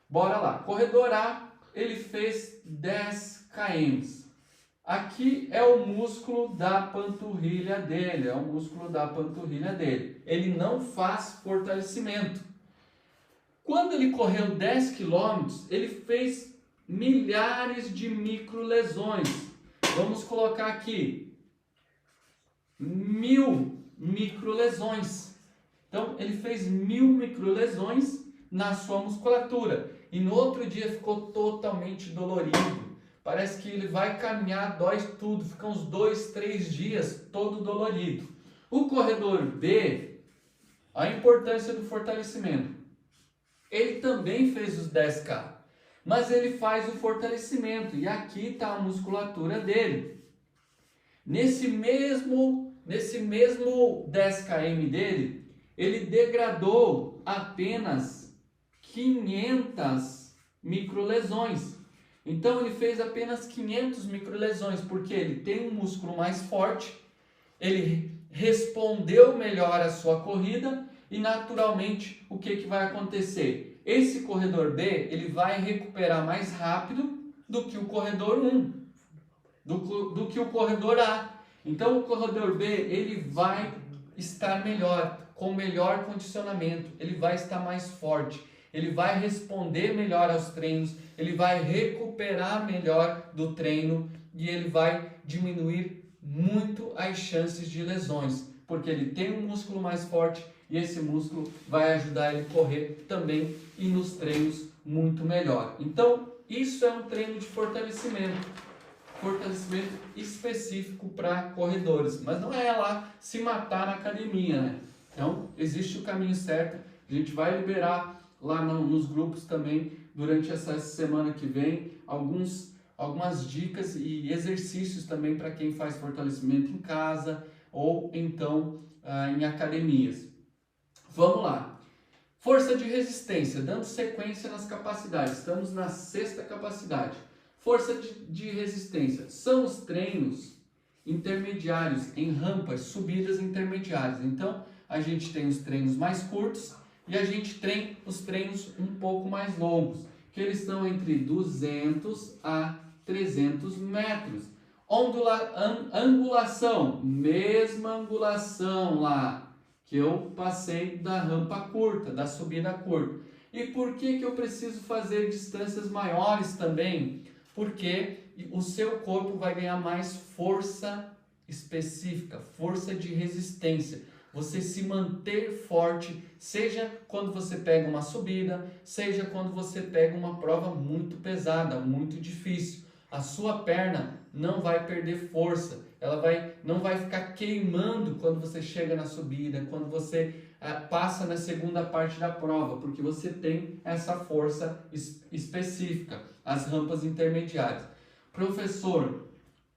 Bora lá. Corredor A, ele fez 10 km. Aqui é o músculo da panturrilha dele, Ele não faz fortalecimento. Quando ele correu 10 km, ele fez milhares de microlesões. Vamos colocar aqui 1000 microlesões. Então, ele fez 1000 microlesões na sua musculatura. E no outro dia ficou totalmente dolorido. Parece que ele vai caminhar, dói tudo, fica uns 2, 3 dias todo dolorido. O corredor B, a importância do fortalecimento. Ele também fez os 10K, mas ele faz o fortalecimento e aqui está a musculatura dele. Nesse mesmo 10 km dele, ele degradou apenas 500 microlesões. Então ele fez apenas 500 microlesões, porque ele tem um músculo mais forte, ele respondeu melhor à sua corrida e naturalmente o que vai acontecer? Esse corredor B ele vai recuperar mais rápido do que o corredor 1, do que o corredor A. Então o corredor B ele vai estar melhor, com melhor condicionamento, ele vai estar mais forte. Ele vai responder melhor aos treinos, ele vai recuperar melhor do treino e ele vai diminuir muito as chances de lesões, porque ele tem um músculo mais forte e esse músculo vai ajudar ele a correr também e nos treinos muito melhor. Então, isso é um treino de fortalecimento específico para corredores, mas não é lá se matar na academia, né? Então, existe o caminho certo, a gente vai liberar lá nos grupos também, durante essa semana que vem, algumas dicas e exercícios também para quem faz fortalecimento em casa ou então em academias. Vamos lá. Força de resistência, dando sequência nas capacidades. Estamos na 6ª capacidade. Força de resistência são os treinos intermediários em rampas, subidas intermediárias. Então, a gente tem os treinos mais curtos e a gente tem os treinos um pouco mais longos, que eles estão entre 200 a 300 metros. Angulação, mesma angulação lá que eu passei da rampa curta, da subida curta. E por que eu preciso fazer distâncias maiores também? Porque o seu corpo vai ganhar mais força específica, força de resistência. Você se manter forte, seja quando você pega uma subida, seja quando você pega uma prova muito pesada, muito difícil. A sua perna não vai perder força, não vai ficar queimando quando você chega na subida, quando você passa na segunda parte da prova, porque você tem essa força específica, as rampas intermediárias. Professor,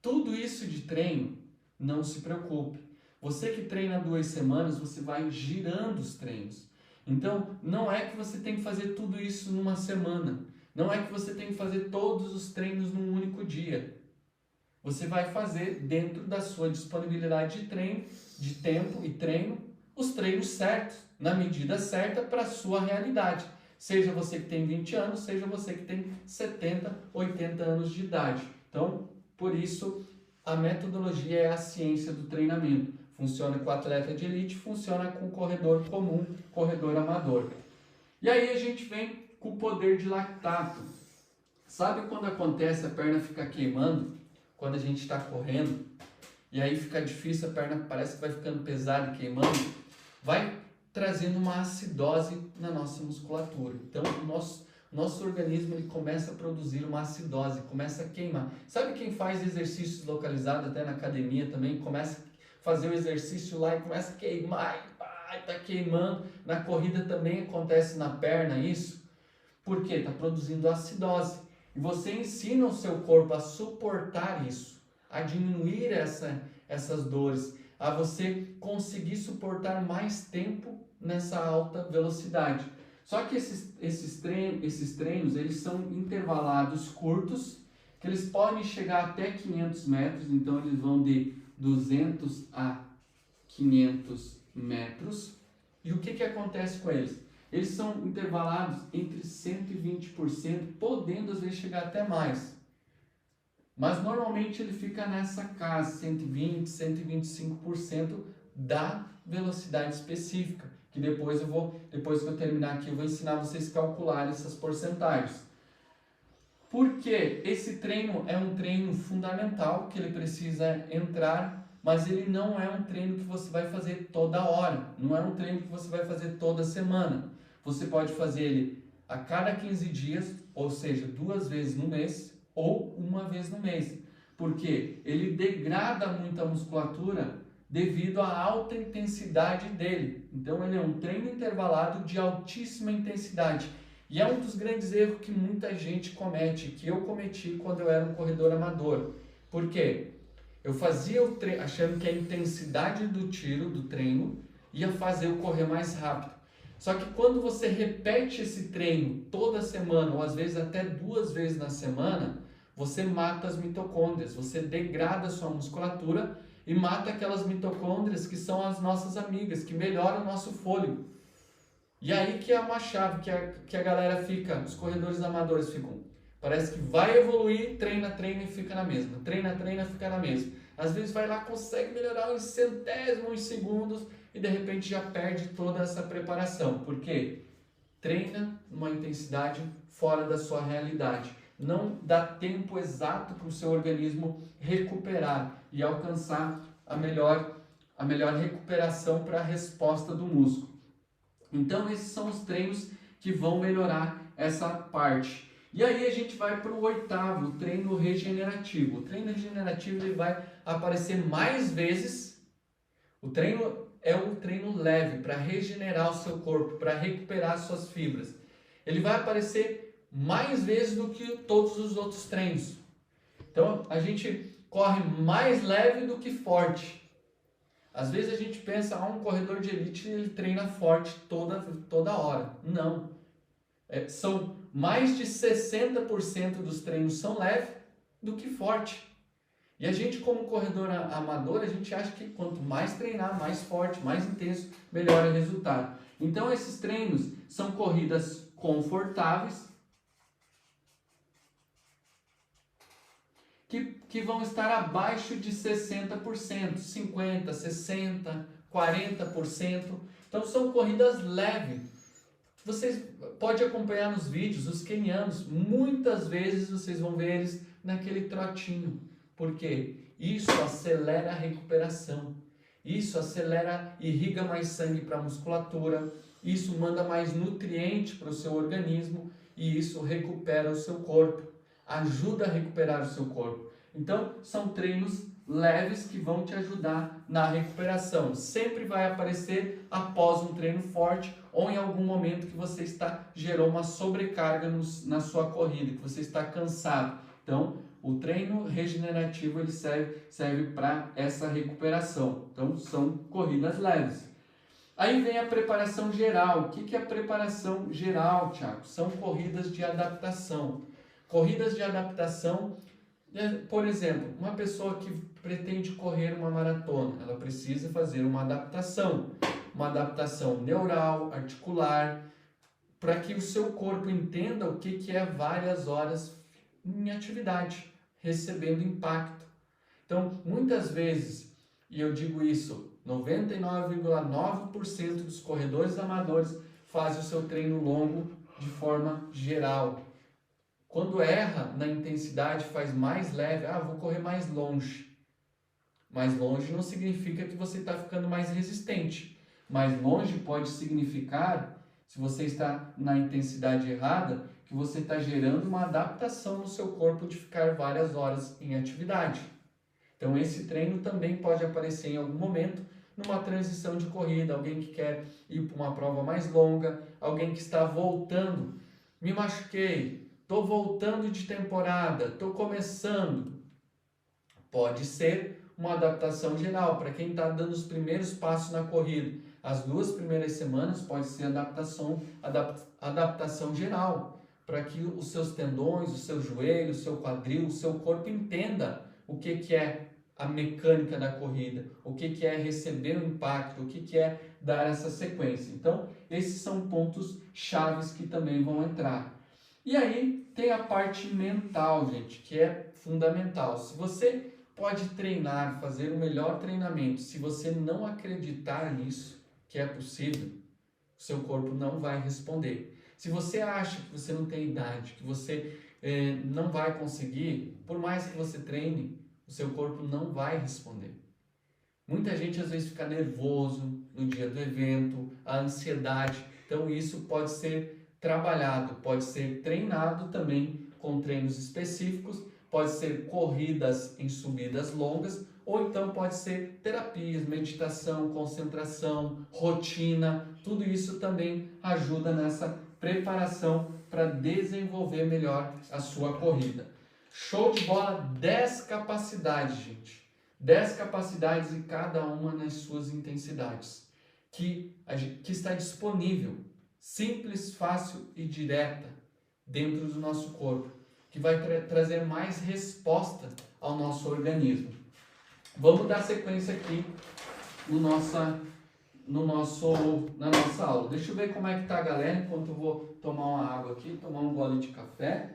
tudo isso de treino, não se preocupe. Você que treina 2 semanas, você vai girando os treinos. Então, não é que você tem que fazer tudo isso numa semana. Não é que você tem que fazer todos os treinos num único dia. Você vai fazer dentro da sua disponibilidade de treino, de tempo e treino, os treinos certos, na medida certa para a sua realidade. Seja você que tem 20 anos, seja você que tem 70, 80 anos de idade. Então, por isso, a metodologia é a ciência do treinamento. Funciona com atleta de elite, funciona com corredor comum, corredor amador. E aí a gente vem com o poder de lactato. Sabe quando acontece a perna ficar queimando? Quando a gente está correndo e aí fica difícil, a perna parece que vai ficando pesada e queimando, vai trazendo uma acidose na nossa musculatura. Então, o nosso organismo ele começa a produzir uma acidose, começa a queimar. Sabe quem faz exercícios localizados até na academia também, começa a fazer o exercício lá e começa a queimar, está queimando. Na corrida também acontece na perna isso. Por quê? Está produzindo acidose. E você ensina o seu corpo a suportar isso, a diminuir essas dores, a você conseguir suportar mais tempo nessa alta velocidade. Só que esses treinos, eles são intervalados curtos, que eles podem chegar até 500 metros, então eles vão de 200 a 500 metros. E o que acontece com eles? Eles são intervalados entre 120%, podendo às vezes chegar até mais. Mas normalmente ele fica nessa casa, 120%, 125% da velocidade específica. Que depois que eu terminar aqui, eu vou ensinar vocês a calcular essas porcentagens. Porque esse treino é um treino fundamental, que ele precisa entrar, mas ele não é um treino que você vai fazer toda hora. Não é um treino que você vai fazer toda semana. Você pode fazer ele a cada 15 dias, ou seja, 2 vezes no mês, ou 1 vez no mês. Porque ele degrada muito a musculatura devido à alta intensidade dele. Então ele é um treino intervalado de altíssima intensidade. E é um dos grandes erros que muita gente comete, que eu cometi quando eu era um corredor amador. Por quê? Eu fazia o treino achando que a intensidade do tiro, do treino, ia fazer eu correr mais rápido. Só que quando você repete esse treino toda semana, ou às vezes até 2 vezes na semana, você mata as mitocôndrias, você degrada a sua musculatura e mata aquelas mitocôndrias que são as nossas amigas, que melhoram o nosso fôlego. E aí que é uma chave que a galera fica, os corredores amadores ficam, parece que vai evoluir, treina e fica na mesma, treina, fica na mesma. Às vezes vai lá, consegue melhorar uns centésimos segundos e de repente já perde toda essa preparação. Por quê? Treina numa intensidade fora da sua realidade. Não dá tempo exato para o seu organismo recuperar e alcançar a melhor recuperação para a resposta do músculo. Então esses são os treinos que vão melhorar essa parte. E aí a gente vai para o 8º, o treino regenerativo. O treino regenerativo ele vai aparecer mais vezes. O treino é um treino leve para regenerar o seu corpo, para recuperar suas fibras. Ele vai aparecer mais vezes do que todos os outros treinos. Então a gente corre mais leve do que forte. Às vezes a gente pensa, um corredor de elite ele treina forte toda hora. Não. São mais de 60% dos treinos são leves do que forte. E a gente como corredor amador, a gente acha que quanto mais treinar, mais forte, mais intenso, melhor o resultado. Então esses treinos são corridas confortáveis, que vão estar abaixo de 60%, 50%, 60%, 40%. Então são corridas leves. Vocês podem acompanhar nos vídeos, os quenianos, muitas vezes vocês vão ver eles naquele trotinho. Por quê? Isso acelera a recuperação. Isso irriga mais sangue para a musculatura. Isso manda mais nutriente para o seu organismo. E isso recupera o seu corpo. Ajuda a recuperar o seu corpo. Então, são treinos leves que vão te ajudar na recuperação. Sempre vai aparecer após um treino forte ou em algum momento que você gerou uma sobrecarga na sua corrida, que você está cansado. Então, o treino regenerativo ele serve para essa recuperação. Então, são corridas leves. Aí vem a preparação geral. O que é a preparação geral, Thiago? São corridas de adaptação. Corridas de adaptação, por exemplo, uma pessoa que pretende correr uma maratona, ela precisa fazer uma adaptação neural, articular, para que o seu corpo entenda o que é várias horas em atividade, recebendo impacto. Então, muitas vezes, e eu digo isso, 99,9% dos corredores amadores fazem o seu treino longo de forma geral. Quando erra na intensidade, faz mais leve, vou correr mais longe. Mais longe não significa que você está ficando mais resistente. Mais longe pode significar, se você está na intensidade errada, que você está gerando uma adaptação no seu corpo de ficar várias horas em atividade. Então esse treino também pode aparecer em algum momento numa transição de corrida, alguém que quer ir para uma prova mais longa, alguém que está voltando, me machuquei, estou voltando de temporada, estou começando. Pode ser uma adaptação geral, para quem está dando os primeiros passos na corrida. As 2 primeiras semanas pode ser adaptação geral, para que os seus tendões, o seu joelho, o seu quadril, o seu corpo entenda o que é a mecânica da corrida, o que é receber o impacto, o que é dar essa sequência. Então, esses são pontos chaves que também vão entrar. E aí tem a parte mental, gente, que é fundamental. Se você pode treinar, fazer o melhor treinamento, se você não acreditar nisso, que é possível, o seu corpo não vai responder. Se você acha que você não tem idade, que você não vai conseguir, por mais que você treine, o seu corpo não vai responder. Muita gente às vezes fica nervoso no dia do evento, a ansiedade. Então isso pode ser trabalhado, pode ser treinado também com treinos específicos, pode ser corridas em subidas longas, ou então pode ser terapias, meditação, concentração, rotina. Tudo isso também ajuda nessa preparação para desenvolver melhor a sua corrida. Show de bola, 10 capacidades, gente. 10 capacidades e cada uma nas suas intensidades. Que está disponível, simples, fácil e direta, dentro do nosso corpo. Que vai trazer mais resposta ao nosso organismo. Vamos dar sequência aqui na nossa aula. Deixa eu ver como é que tá a galera, enquanto eu vou tomar uma água aqui, tomar um gole de café.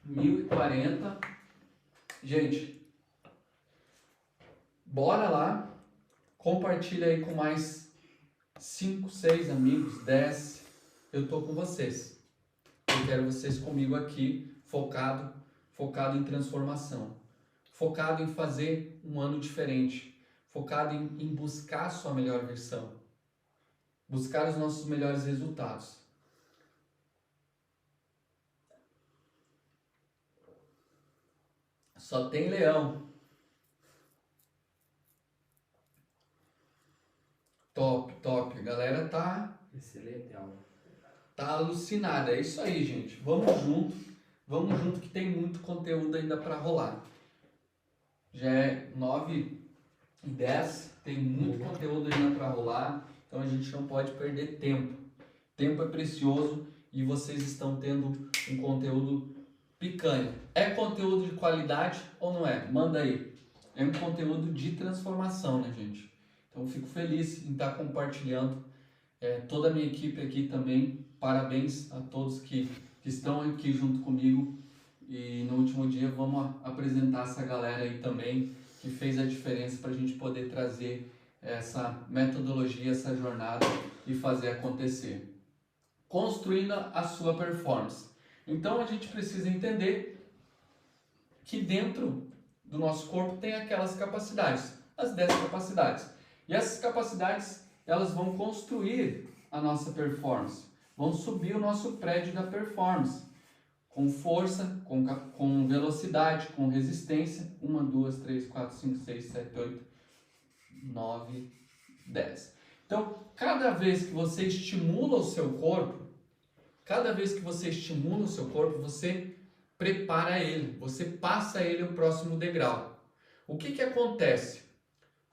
1040. Gente, bora lá. Compartilha aí com mais 5, 6 amigos, 10. Eu tô com vocês. Eu quero vocês comigo aqui, focado em transformação. Focado em fazer um ano diferente. Focado em buscar a sua melhor versão. Buscar os nossos melhores resultados. Só tem leão. Top, top. A galera tá... Excelente aula. Tá alucinada. É isso aí, gente. Vamos junto. Vamos junto que tem muito conteúdo ainda para rolar. Já é 9h10. Tem muito conteúdo ainda para rolar. Então a gente não pode perder tempo. Tempo é precioso e vocês estão tendo um conteúdo picanha. É conteúdo de qualidade ou não é? Manda aí. É um conteúdo de transformação, né, gente? Então fico feliz em estar compartilhando. Toda a minha equipe aqui também. Parabéns a todos que estão aqui junto comigo. E no último dia vamos apresentar essa galera aí também, que fez a diferença para a gente poder trazer essa metodologia, essa jornada e fazer acontecer. Construindo a sua performance. Então a gente precisa entender que dentro do nosso corpo tem aquelas capacidades, as 10 capacidades. E essas capacidades, elas vão construir a nossa performance, vão subir o nosso prédio da performance, com força, com velocidade, com resistência. 1, 2, 3, 4, 5, 6, 7, 8, 9, 10. Então, cada vez que você estimula o seu corpo, você prepara ele, você passa ele o próximo degrau. O que acontece?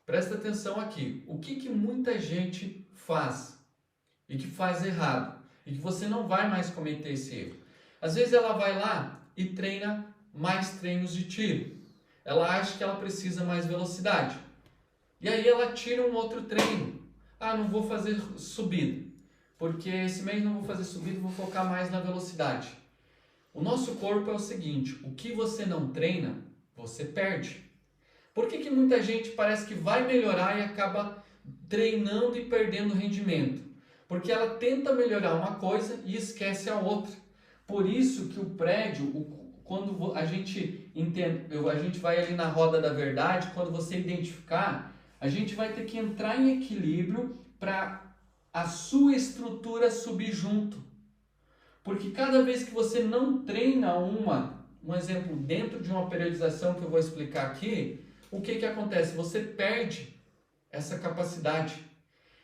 Presta atenção aqui. O que muita gente faz e que faz errado e que você não vai mais cometer esse erro? Às vezes ela vai lá e treina mais treinos de tiro. Ela acha que ela precisa mais velocidade. E aí ela tira um outro treino. Ah, não vou fazer subida, porque esse mês não vou fazer subida, vou focar mais na velocidade. O nosso corpo é o seguinte, o que você não treina, você perde. Por que muita gente parece que vai melhorar e acaba treinando e perdendo rendimento? Porque ela tenta melhorar uma coisa e esquece a outra. Por isso que o prédio, quando a gente entende, a gente vai ali na roda da verdade, quando você identificar, a gente vai ter que entrar em equilíbrio para a sua estrutura subir junto. Porque cada vez que você não treina um exemplo, dentro de uma periodização que eu vou explicar aqui, o que acontece? Você perde essa capacidade.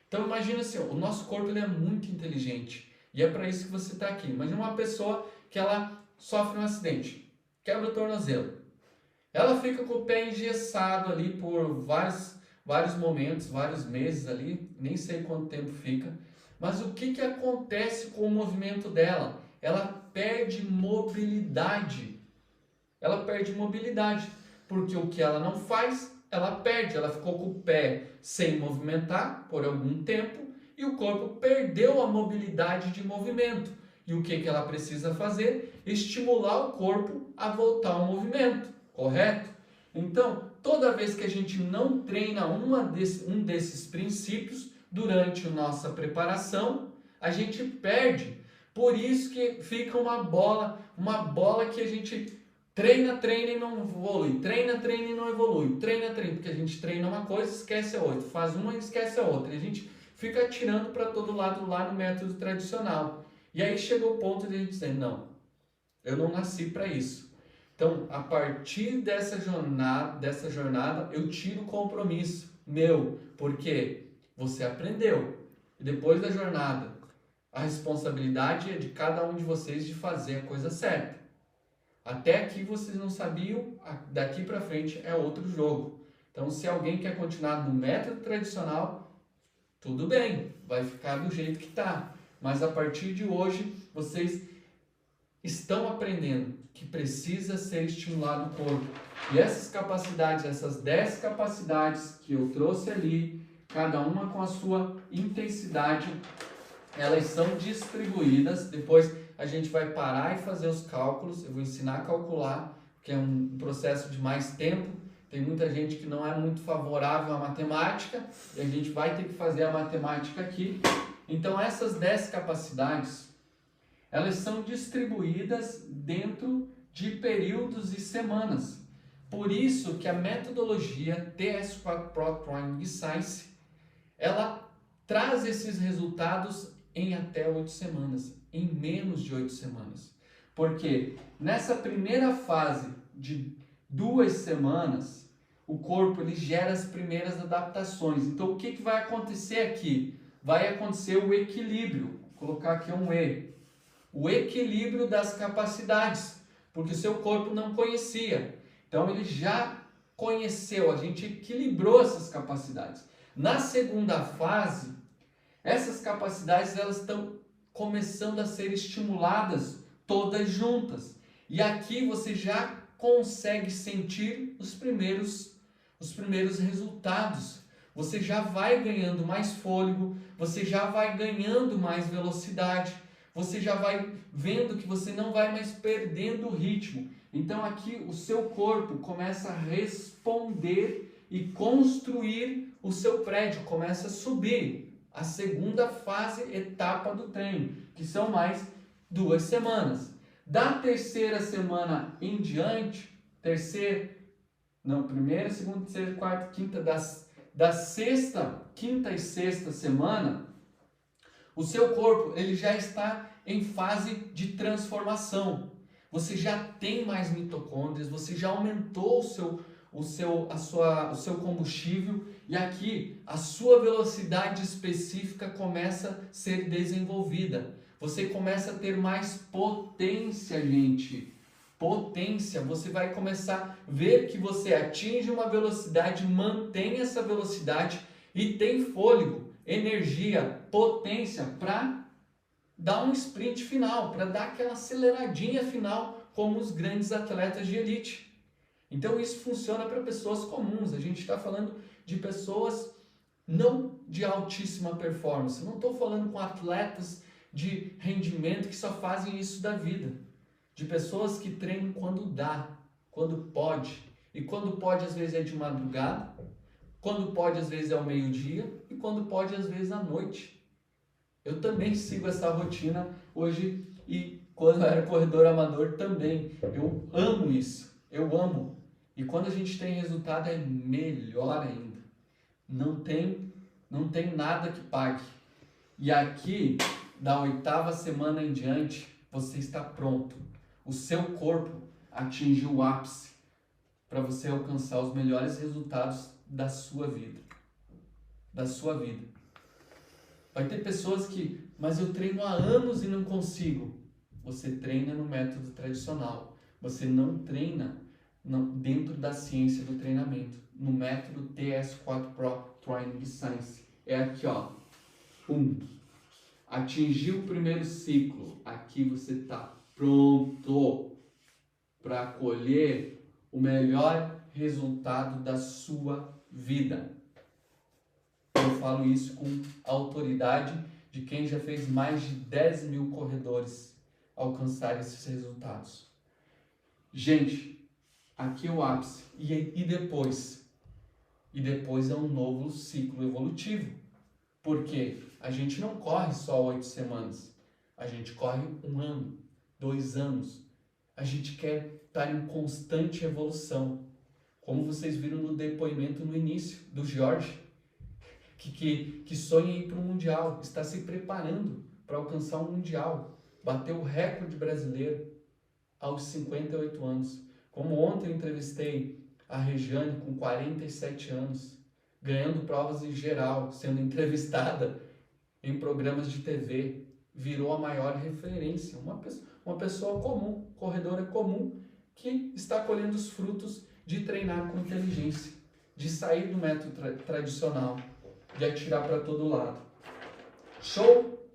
Então imagina assim, o nosso corpo ele é muito inteligente. E é para isso que você está aqui. Imagina uma pessoa que ela sofre um acidente, quebra o tornozelo. Ela fica com o pé engessado ali por vários momentos, vários meses ali, nem sei quanto tempo fica. Mas o que acontece com o movimento dela? Ela perde mobilidade. Ela perde mobilidade, porque o que ela não faz, ela perde. Ela ficou com o pé sem movimentar por algum tempo e o corpo perdeu a mobilidade de movimento. E o que ela precisa fazer? Estimular o corpo a voltar ao movimento, correto? Então, toda vez que a gente não treina um desses princípios durante a nossa preparação, a gente perde. Por isso que fica uma bola que a gente treina e não evolui, treina e não evolui, treina, porque a gente treina uma coisa, esquece a outra, faz uma e esquece a outra, e a gente fica atirando para todo lado lá no método tradicional. E aí chegou o ponto de a gente dizer, não, eu não nasci para isso. Então, a partir dessa jornada, eu tiro o compromisso meu, porque você aprendeu. E depois da jornada, a responsabilidade é de cada um de vocês de fazer a coisa certa. Até aqui vocês não sabiam, daqui para frente é outro jogo. Então, se alguém quer continuar no método tradicional, tudo bem, vai ficar do jeito que está. Mas a partir de hoje, vocês estão aprendendo que precisa ser estimulado o corpo. E essas capacidades, essas 10 capacidades que eu trouxe ali, cada uma com a sua intensidade, elas são distribuídas. Depois a gente vai parar e fazer os cálculos. Eu vou ensinar a calcular, que é um processo de mais tempo. Tem muita gente que não é muito favorável à matemática, e a gente vai ter que fazer a matemática aqui. Então essas 10 capacidades, elas são distribuídas dentro de períodos e semanas. Por isso que a metodologia TS4 Pro Training Science, ela traz esses resultados em até 8 semanas, em menos de 8 semanas. Porque nessa primeira fase de 2 semanas, o corpo ele gera as primeiras adaptações. Então o que vai acontecer aqui? Vai acontecer o equilíbrio. Vou colocar aqui um E. O equilíbrio das capacidades, porque o seu corpo não conhecia. Então ele já conheceu, a gente equilibrou essas capacidades. Na segunda fase, essas capacidades elas estão começando a ser estimuladas todas juntas. E aqui você já consegue sentir os primeiros resultados. Você já vai ganhando mais fôlego, você já vai ganhando mais velocidade, você já vai vendo que você não vai mais perdendo o ritmo. Então aqui o seu corpo começa a responder e construir o seu prédio, começa a subir. A segunda fase, etapa do treino, que são mais 2 semanas. Da terceira semana em diante, primeira, segunda, terceira, quarta, quinta, da sexta, quinta e sexta semana, o seu corpo ele já está em fase de transformação. Você já tem mais mitocôndrias, você já aumentou o seu combustível, e aqui a sua velocidade específica começa a ser desenvolvida. Você começa a ter mais potência, gente. Potência, você vai começar a ver que você atinge uma velocidade, mantém essa velocidade e tem fôlego, energia, potência para dar um sprint final, para dar aquela aceleradinha final, como os grandes atletas de elite. Então isso funciona para pessoas comuns. A gente está falando de pessoas não de altíssima performance. Não estou falando com atletas de rendimento que só fazem isso da vida. De pessoas que treinam quando dá, quando pode. E quando pode, às vezes, é de madrugada. Quando pode, às vezes, é ao meio-dia. E quando pode, às vezes, à noite. Eu também sigo essa rotina hoje. E quando eu era corredor amador também. Eu amo isso, eu amo. E quando a gente tem resultado é melhor ainda. Não tem nada que pague. E aqui, da 8ª semana em diante, você está pronto. O seu corpo atingiu o ápice para você alcançar os melhores resultados da sua vida. Da sua vida. Vai ter pessoas que, mas eu treino há anos e não consigo. Você treina no método tradicional. Você não treina dentro da ciência do treinamento. No método TS4 Pro Training Science. É aqui, ó. Atingiu o primeiro ciclo. Aqui você está pronto para colher o melhor resultado da sua vida. Eu falo isso com autoridade de quem já fez mais de 10 mil corredores alcançar esses resultados. Gente, aqui é o ápice. E depois? E depois é um novo ciclo evolutivo. Porque a gente não corre só 8 semanas. A gente corre 1 ano, 2 anos. A gente quer estar em constante evolução. Como vocês viram no depoimento no início do Jorge, que sonha ir para o Mundial, está se preparando para alcançar um Mundial. Bateu o recorde brasileiro aos 58 anos. Como ontem eu entrevistei a Regiane com 47 anos, ganhando provas em geral, sendo entrevistada em programas de TV, virou a maior referência. Uma pessoa comum, corredora comum, que está colhendo os frutos de treinar com inteligência, de sair do método tradicional, de atirar para todo lado. Show?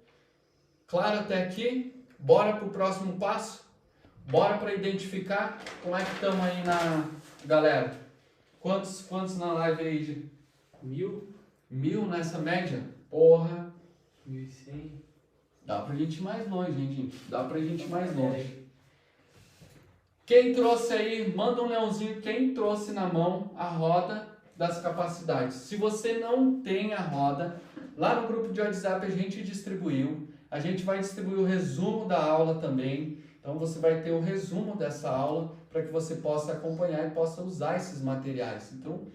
Claro até aqui? Bora para o próximo passo? Bora para identificar como é que estamos aí na galera. Quantos na live aí? 1000? 1000 nessa média? Porra! 1100? Dá pra gente ir mais longe, hein, gente? Dá pra gente ir mais longe. Quem trouxe aí, manda um leãozinho, quem trouxe na mão a roda das capacidades. Se você não tem a roda, lá no grupo de WhatsApp a gente distribuiu. A gente vai distribuir o resumo da aula também. Então você vai ter o resumo dessa aula para que você possa acompanhar e possa usar esses materiais. Então,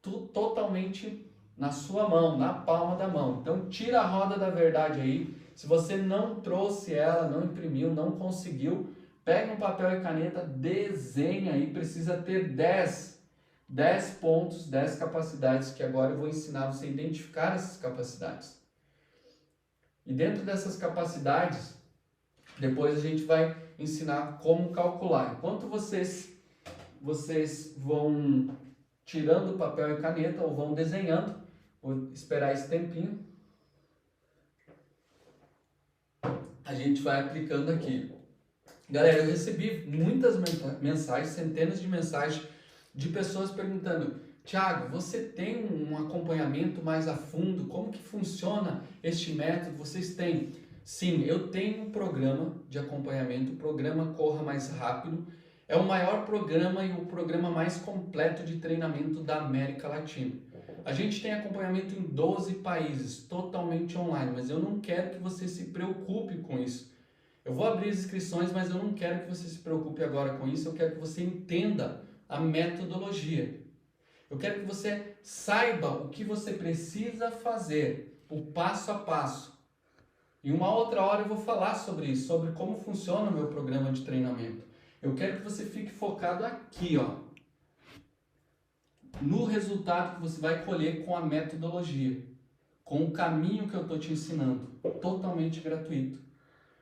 tudo totalmente na sua mão, na palma da mão. Então tira a roda da verdade aí. Se você não trouxe ela, não imprimiu, não conseguiu, pega um papel e caneta, desenha aí. Precisa ter 10 pontos, 10 capacidades, que agora eu vou ensinar você a identificar essas capacidades. E dentro dessas capacidades, depois a gente vai ensinar como calcular. Enquanto vocês vão tirando papel e caneta ou vão desenhando, vou esperar esse tempinho, a gente vai aplicando aqui. Galera, eu recebi muitas mensagens, centenas de mensagens de pessoas perguntando: Thiago, você tem um acompanhamento mais a fundo? Como que funciona este método? Vocês têm? Sim, eu tenho um programa de acompanhamento, o programa Corra Mais Rápido. É o maior programa e o programa mais completo de treinamento da América Latina. A gente tem acompanhamento em 12 países, totalmente online, mas eu não quero que você se preocupe com isso. Eu vou abrir as inscrições, mas eu não quero que você se preocupe agora com isso, eu quero que você entenda a metodologia. Eu quero que você saiba o que você precisa fazer, o passo a passo. Em uma outra hora eu vou falar sobre isso, sobre como funciona o meu programa de treinamento. Eu quero que você fique focado aqui, ó, no resultado que você vai colher com a metodologia, com o caminho que eu estou te ensinando, totalmente gratuito,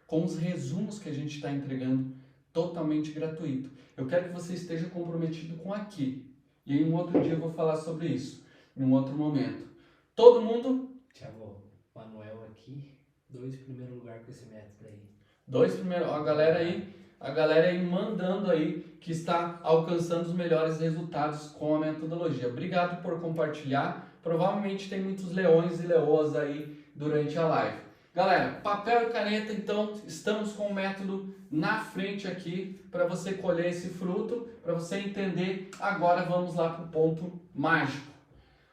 com os resumos que a gente está entregando, totalmente gratuito. Eu quero que você esteja comprometido com aqui. E em um outro dia eu vou falar sobre isso, em um outro momento. Todo mundo? Thiago, Manuel aqui, 2 primeiro lugar com esse método aí. 2 primeiro, a galera aí mandando aí que está alcançando os melhores resultados com a metodologia. Obrigado por compartilhar. Provavelmente tem muitos leões e leoas aí durante a live. Galera, papel e caneta, então, estamos com o método na frente aqui para você colher esse fruto, para você entender. Agora vamos lá para o ponto mágico.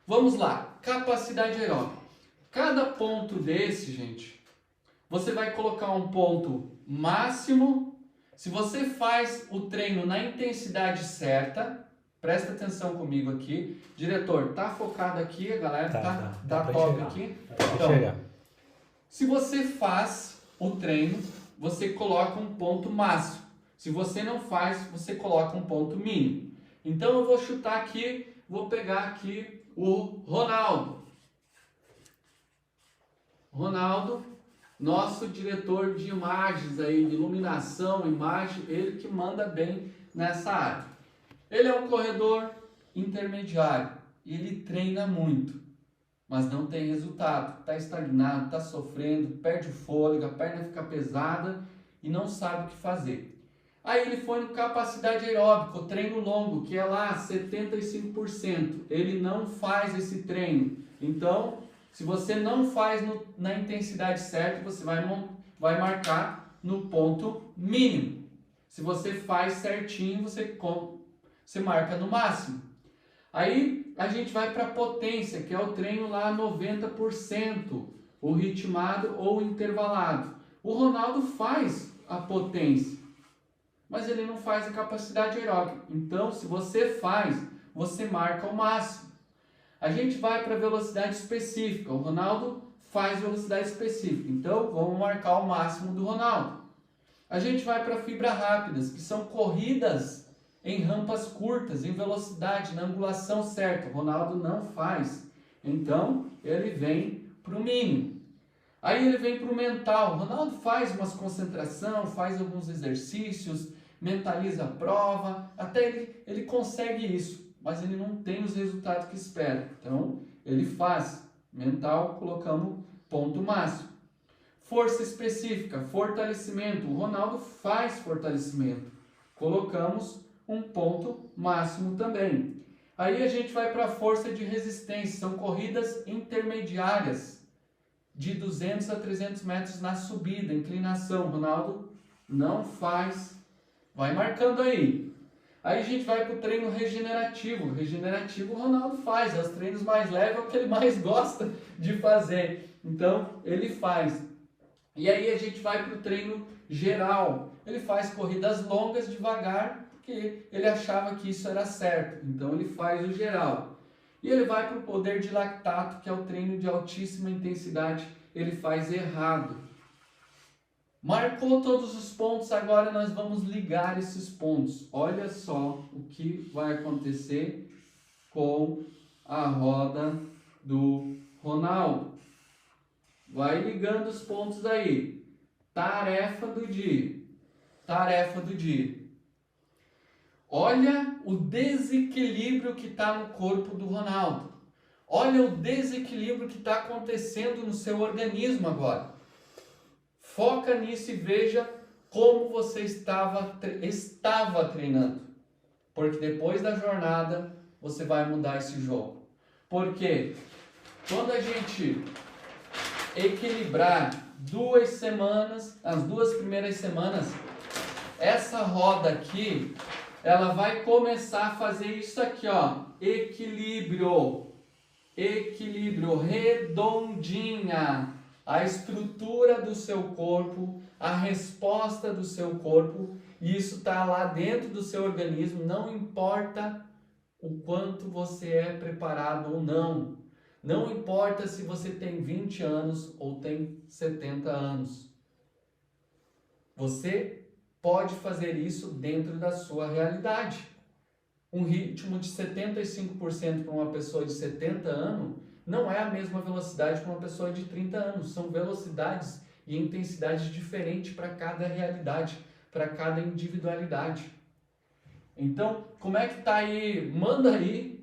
Vamos lá, capacidade aeróbica. Cada ponto desse, gente, você vai colocar um ponto máximo. Se você faz o treino na intensidade certa, presta atenção comigo aqui. Diretor, tá focado aqui, a galera tá top aqui. Então, se você faz o treino, você coloca um ponto máximo. Se você não faz, você coloca um ponto mínimo. Então eu vou chutar aqui, vou pegar aqui o Ronaldo. Ronaldo, nosso diretor de imagens aí, de iluminação, imagem, ele que manda bem nessa área. Ele é um corredor intermediário e ele treina muito, mas não tem resultado. Está estagnado, está sofrendo, perde o fôlego, a perna fica pesada e não sabe o que fazer. Aí ele foi no capacidade aeróbica, o treino longo, que é lá 75%. Ele não faz esse treino. Então, se você não faz na intensidade certa, você vai marcar no ponto mínimo. Se você faz certinho, você marca no máximo. Aí a gente vai para a potência, que é o treino lá 90%, o ritmado ou intervalado. O Ronaldo faz a potência, mas ele não faz a capacidade aeróbica. Então, se você faz, você marca o máximo. A gente vai para velocidade específica. O Ronaldo faz velocidade específica. Então, vamos marcar o máximo do Ronaldo. A gente vai para fibras rápidas, que são corridas em rampas curtas, em velocidade, na angulação certa. O Ronaldo não faz. Então, ele vem para o mínimo. Aí ele vem para o mental. O Ronaldo faz umas concentração, faz alguns exercícios, mentaliza a prova, até ele consegue isso, mas ele não tem os resultados que espera. Então, ele faz. Mental, colocamos ponto máximo. Força específica, fortalecimento. O Ronaldo faz fortalecimento. Colocamos um ponto máximo também. Aí a gente vai para a força de resistência. São corridas intermediárias de 200 a 300 metros na subida, inclinação. O Ronaldo não faz. Vai marcando aí. Aí a gente vai para o treino regenerativo. Regenerativo o Ronaldo faz. É os treinos mais leves, é o que ele mais gosta de fazer. Então, ele faz. E aí a gente vai para o treino geral. Ele faz corridas longas, devagar, porque ele achava que isso era certo. Então, ele faz o geral. E ele vai para o poder de lactato, que é o treino de altíssima intensidade. Ele faz errado. Marcou todos os pontos, agora nós vamos ligar esses pontos. Olha só o que vai acontecer com a roda do Ronaldo. Vai ligando os pontos aí. Tarefa do dia. Tarefa do dia. Olha o desequilíbrio que está no corpo do Ronaldo. Olha o desequilíbrio que está acontecendo no seu organismo agora. Foca nisso e veja como você estava treinando. Porque depois da jornada, você vai mudar esse jogo. Porque quando a gente equilibrar 2 semanas, as 2 primeiras semanas, essa roda aqui, ela vai começar a fazer isso aqui, ó. Equilíbrio. Equilíbrio. Redondinha. A estrutura do seu corpo, a resposta do seu corpo, e isso está lá dentro do seu organismo, não importa o quanto você é preparado ou não. Não importa se você tem 20 anos ou tem 70 anos. Você pode fazer isso dentro da sua realidade. Um ritmo de 75% para uma pessoa de 70 anos não é a mesma velocidade para uma pessoa de 30 anos. São velocidades e intensidades diferentes para cada realidade, para cada individualidade. Então, como é que tá aí? Manda aí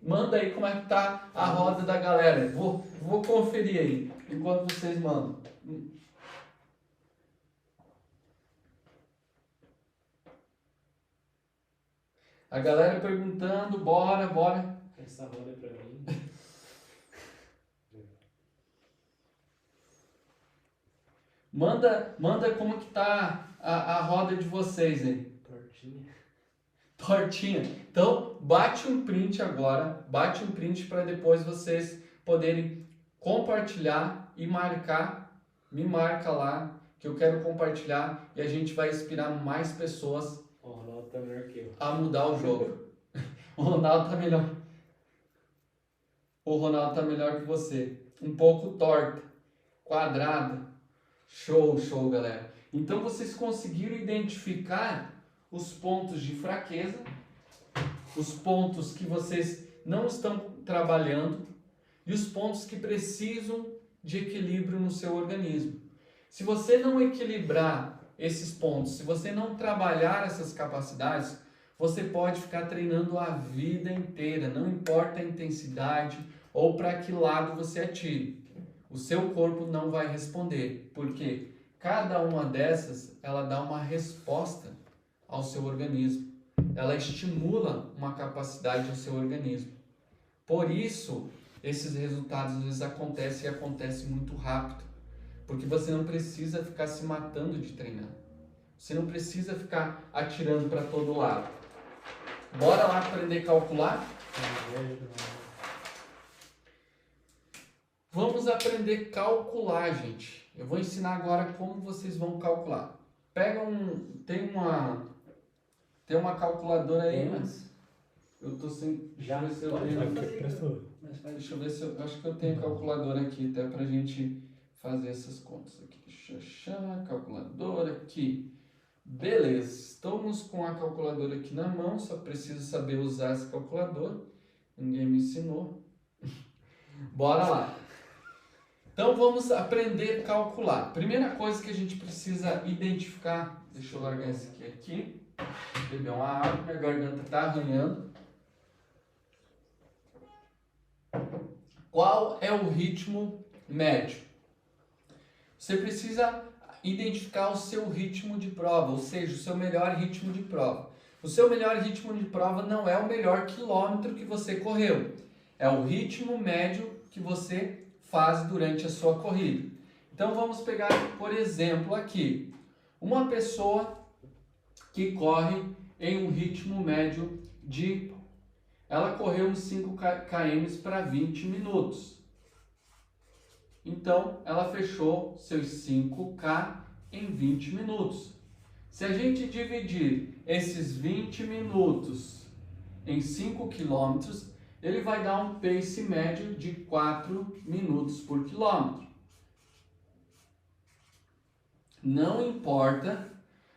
como é que tá a roda da galera. Vou conferir aí, enquanto vocês mandam. A galera perguntando, bora. Essa roda é pra mim. Manda como que tá a roda de vocês aí. Tortinha. Então, bate um print agora. Bate um print para depois vocês poderem compartilhar e marcar. Me marca lá que eu quero compartilhar e a gente vai inspirar mais pessoas O Ronaldo tá melhor que eu. a mudar o jogo. O Ronaldo tá melhor. O Ronaldo tá melhor que você. Um pouco torta, quadrada. Show, show, galera. Então vocês conseguiram identificar os pontos de fraqueza, os pontos que vocês não estão trabalhando e os pontos que precisam de equilíbrio no seu organismo. Se você não equilibrar esses pontos, se você não trabalhar essas capacidades, você pode ficar treinando a vida inteira, não importa a intensidade ou para que lado você atire. O seu corpo não vai responder, porque cada uma dessas, ela dá uma resposta ao seu organismo. Ela estimula uma capacidade ao seu organismo. Por isso, esses resultados às vezes acontecem e acontecem muito rápido. Porque você não precisa ficar se matando de treinar. Você não precisa ficar atirando para todo lado. Bora lá aprender a calcular? Vamos aprender a calcular, gente. Eu vou ensinar agora como vocês vão calcular. Pega tem uma calculadora aí, mas eu tô sem. Já deixa eu ver se eu tenho. Deixa eu ver se eu acho que eu tenho calculadora aqui até pra gente fazer essas contas aqui. Deixa eu achar calculadora aqui. Beleza, estamos com a calculadora aqui na mão, só preciso saber usar essa calculadora. Ninguém me ensinou. Bora lá. Então vamos aprender a calcular. Primeira coisa que a gente precisa identificar, deixa eu largar esse aqui, beber uma água, minha garganta está arranhando. Qual é o ritmo médio? Você precisa identificar o seu ritmo de prova, ou seja, o seu melhor ritmo de prova. O seu melhor ritmo de prova não é o melhor quilômetro que você correu, é o ritmo médio que você faz durante a sua corrida. Então vamos pegar, por exemplo, aqui, uma pessoa que corre em um ritmo médio de... Ela correu uns 5 km para 20 minutos. Então, ela fechou seus 5K em 20 minutos. Se a gente dividir esses 20 minutos em 5 quilômetros, ele vai dar um pace médio de 4 minutos por quilômetro. Não importa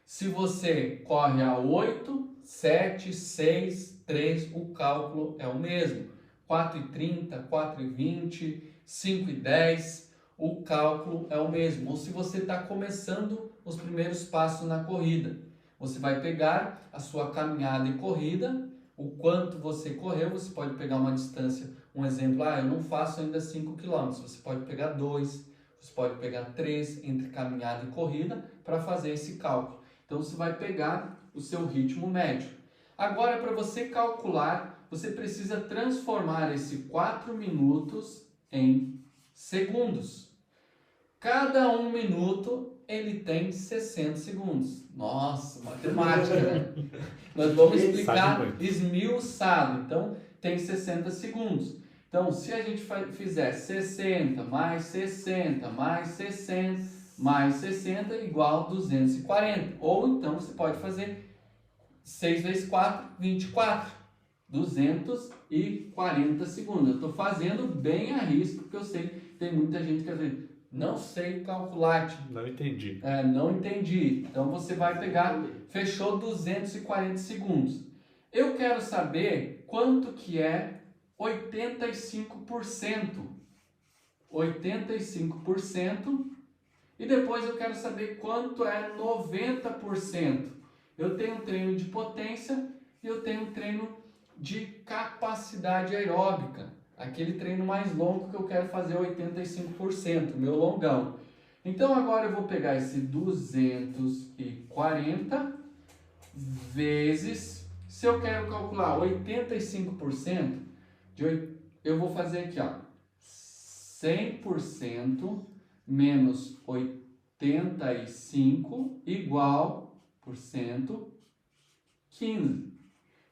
se você corre a 8, 7, 6, 3, o cálculo é o mesmo. 4,30, 4,20, 5,10, o cálculo é o mesmo. Ou se você está começando os primeiros passos na corrida, você vai pegar a sua caminhada e corrida, o quanto você correu, você pode pegar uma distância, um exemplo, eu não faço ainda 5 km, você pode pegar 2, você pode pegar 3 entre caminhada e corrida para fazer esse cálculo. Então você vai pegar o seu ritmo médio. Agora, para você calcular, você precisa transformar esse 4 minutos em segundos. Cada 1 minuto ele tem 60 segundos. Nossa, matemática, né? Nós vamos explicar esmiuçado. Então, tem 60 segundos. Então, se a gente fizer 60 mais 60 mais 60 mais 60 igual 240. Ou então você pode fazer 6 vezes 4, 24. 240 segundos. Eu estou fazendo bem a risco, porque eu sei que tem muita gente que às vezes não sei calcular. Tipo, não entendi. Não entendi. Então você vai pegar, fechou 240 segundos. Eu quero saber quanto que é 85%. 85%. E depois eu quero saber quanto é 90%. Eu tenho um treino de potência e eu tenho um treino de capacidade aeróbica. Aquele treino mais longo que eu quero fazer 85%, meu longão. Então agora eu vou pegar esse 240 vezes, se eu quero calcular 85%, eu vou fazer aqui, ó, 100% menos 85 igual por cento 15.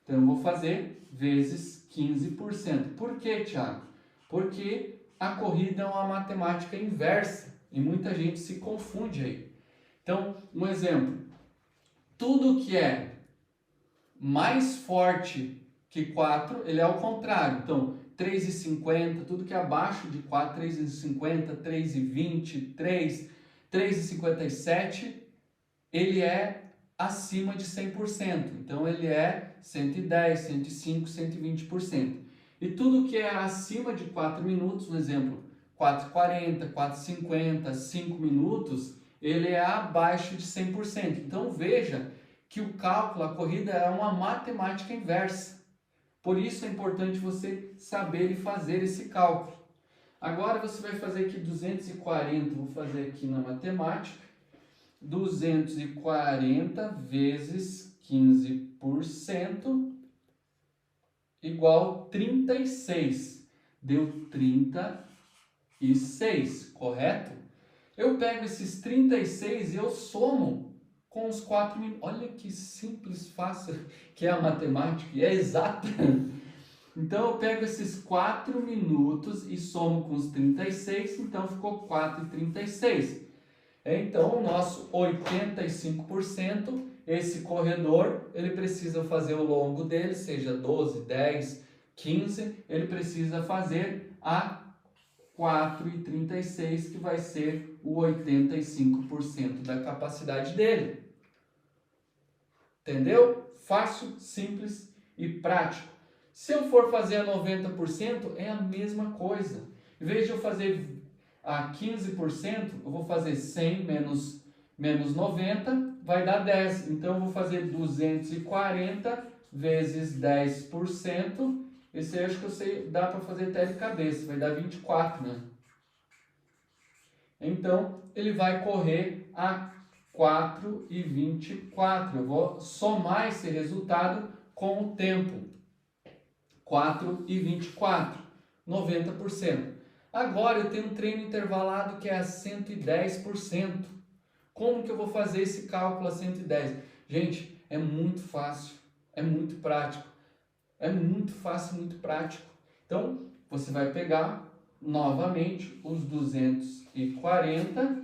Então eu vou fazer vezes 15%. Por quê, Thiago? Porque a corrida é uma matemática inversa e muita gente se confunde aí. Então, um exemplo. Tudo que é mais forte que 4, ele é ao contrário. Então, 3,50, tudo que é abaixo de 4, 3,50, 3,20, 3,57, ele é acima de 100%. Então, ele é 110, 105, 120%. E tudo que é acima de 4 minutos, por exemplo, 4,40, 4,50, 5 minutos, ele é abaixo de 100%. Então, veja que o cálculo, a corrida é uma matemática inversa. Por isso é importante você saber e fazer esse cálculo. Agora você vai fazer aqui 240, vou fazer aqui na matemática, 240 vezes 15% igual 36. Deu 36, correto? Eu pego esses 36 e eu somo com os 4 minutos. Olha que simples, fácil que é a matemática, e é exata. Então eu pego esses 4 minutos e somo com os 36, então ficou 4,36. Então o nosso 85%, esse corredor, ele precisa fazer o longo dele, seja 12, 10, 15, ele precisa fazer a 4,36, que vai ser o 85% da capacidade dele. Entendeu? Fácil, simples e prático. Se eu for fazer a 90%, é a mesma coisa. Em vez de eu fazer a 15%, eu vou fazer 100 menos 90, vai dar 10. Então, eu vou fazer 240 vezes 10%. Esse aí acho que eu sei, dá para fazer até de cabeça, vai dar 24, né? Então, ele vai correr a 4,24. Eu vou somar esse resultado com o tempo. 4,24, 90%. Agora eu tenho um treino intervalado que é a 110%. Como que eu vou fazer esse cálculo a 110? Gente, é muito fácil, é muito prático. É muito fácil, muito prático. Então, você vai pegar novamente os 240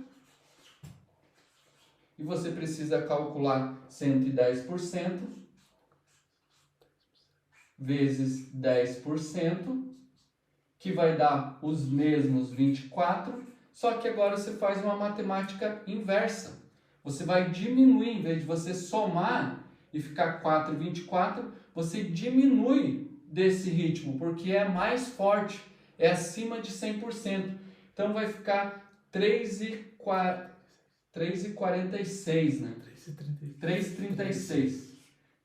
e você precisa calcular 110% vezes 10%, que vai dar os mesmos 24, só que agora você faz uma matemática inversa. Você vai diminuir, em vez de você somar e ficar 4,24, você diminui desse ritmo, porque é mais forte, é acima de 100%. Então vai ficar 3,46, né? 3,36.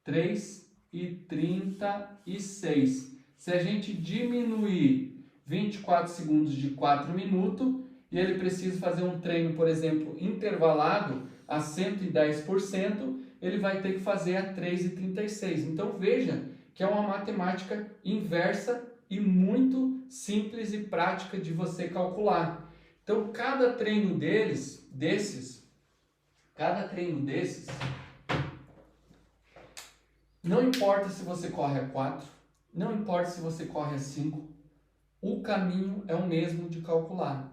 3,36. Se a gente diminuir 24 segundos de 4 minutos, e ele precisa fazer um treino, por exemplo, intervalado a 110%, ele vai ter que fazer a 3,36. Então veja que é uma matemática inversa e muito simples e prática de você calcular. Então cada treino desses, não importa se você corre a 4, não importa se você corre a 5, o caminho é o mesmo de calcular.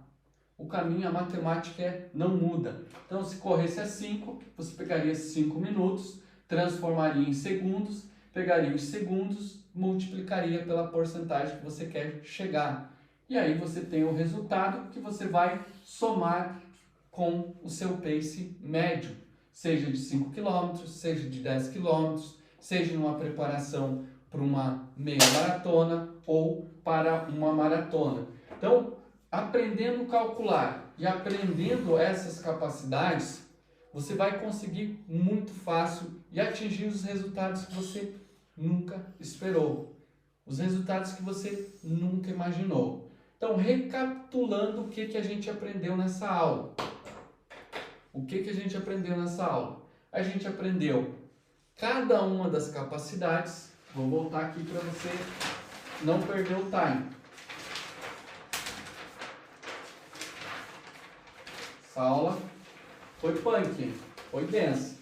O caminho, a matemática não muda. Então, se corresse a 5, você pegaria 5 minutos, transformaria em segundos, pegaria os segundos, multiplicaria pela porcentagem que você quer chegar. E aí você tem o resultado que você vai somar com o seu pace médio, seja de 5 km, seja de 10 km, seja numa preparação para uma meia maratona ou para uma maratona. Então, aprendendo a calcular e aprendendo essas capacidades, você vai conseguir muito fácil e atingir os resultados que você nunca esperou. Os resultados que você nunca imaginou. Então, recapitulando o que a gente aprendeu nessa aula. O que a gente aprendeu nessa aula? A gente aprendeu cada uma das capacidades. Vou voltar aqui para você não perder o time. Essa aula foi punk, foi densa.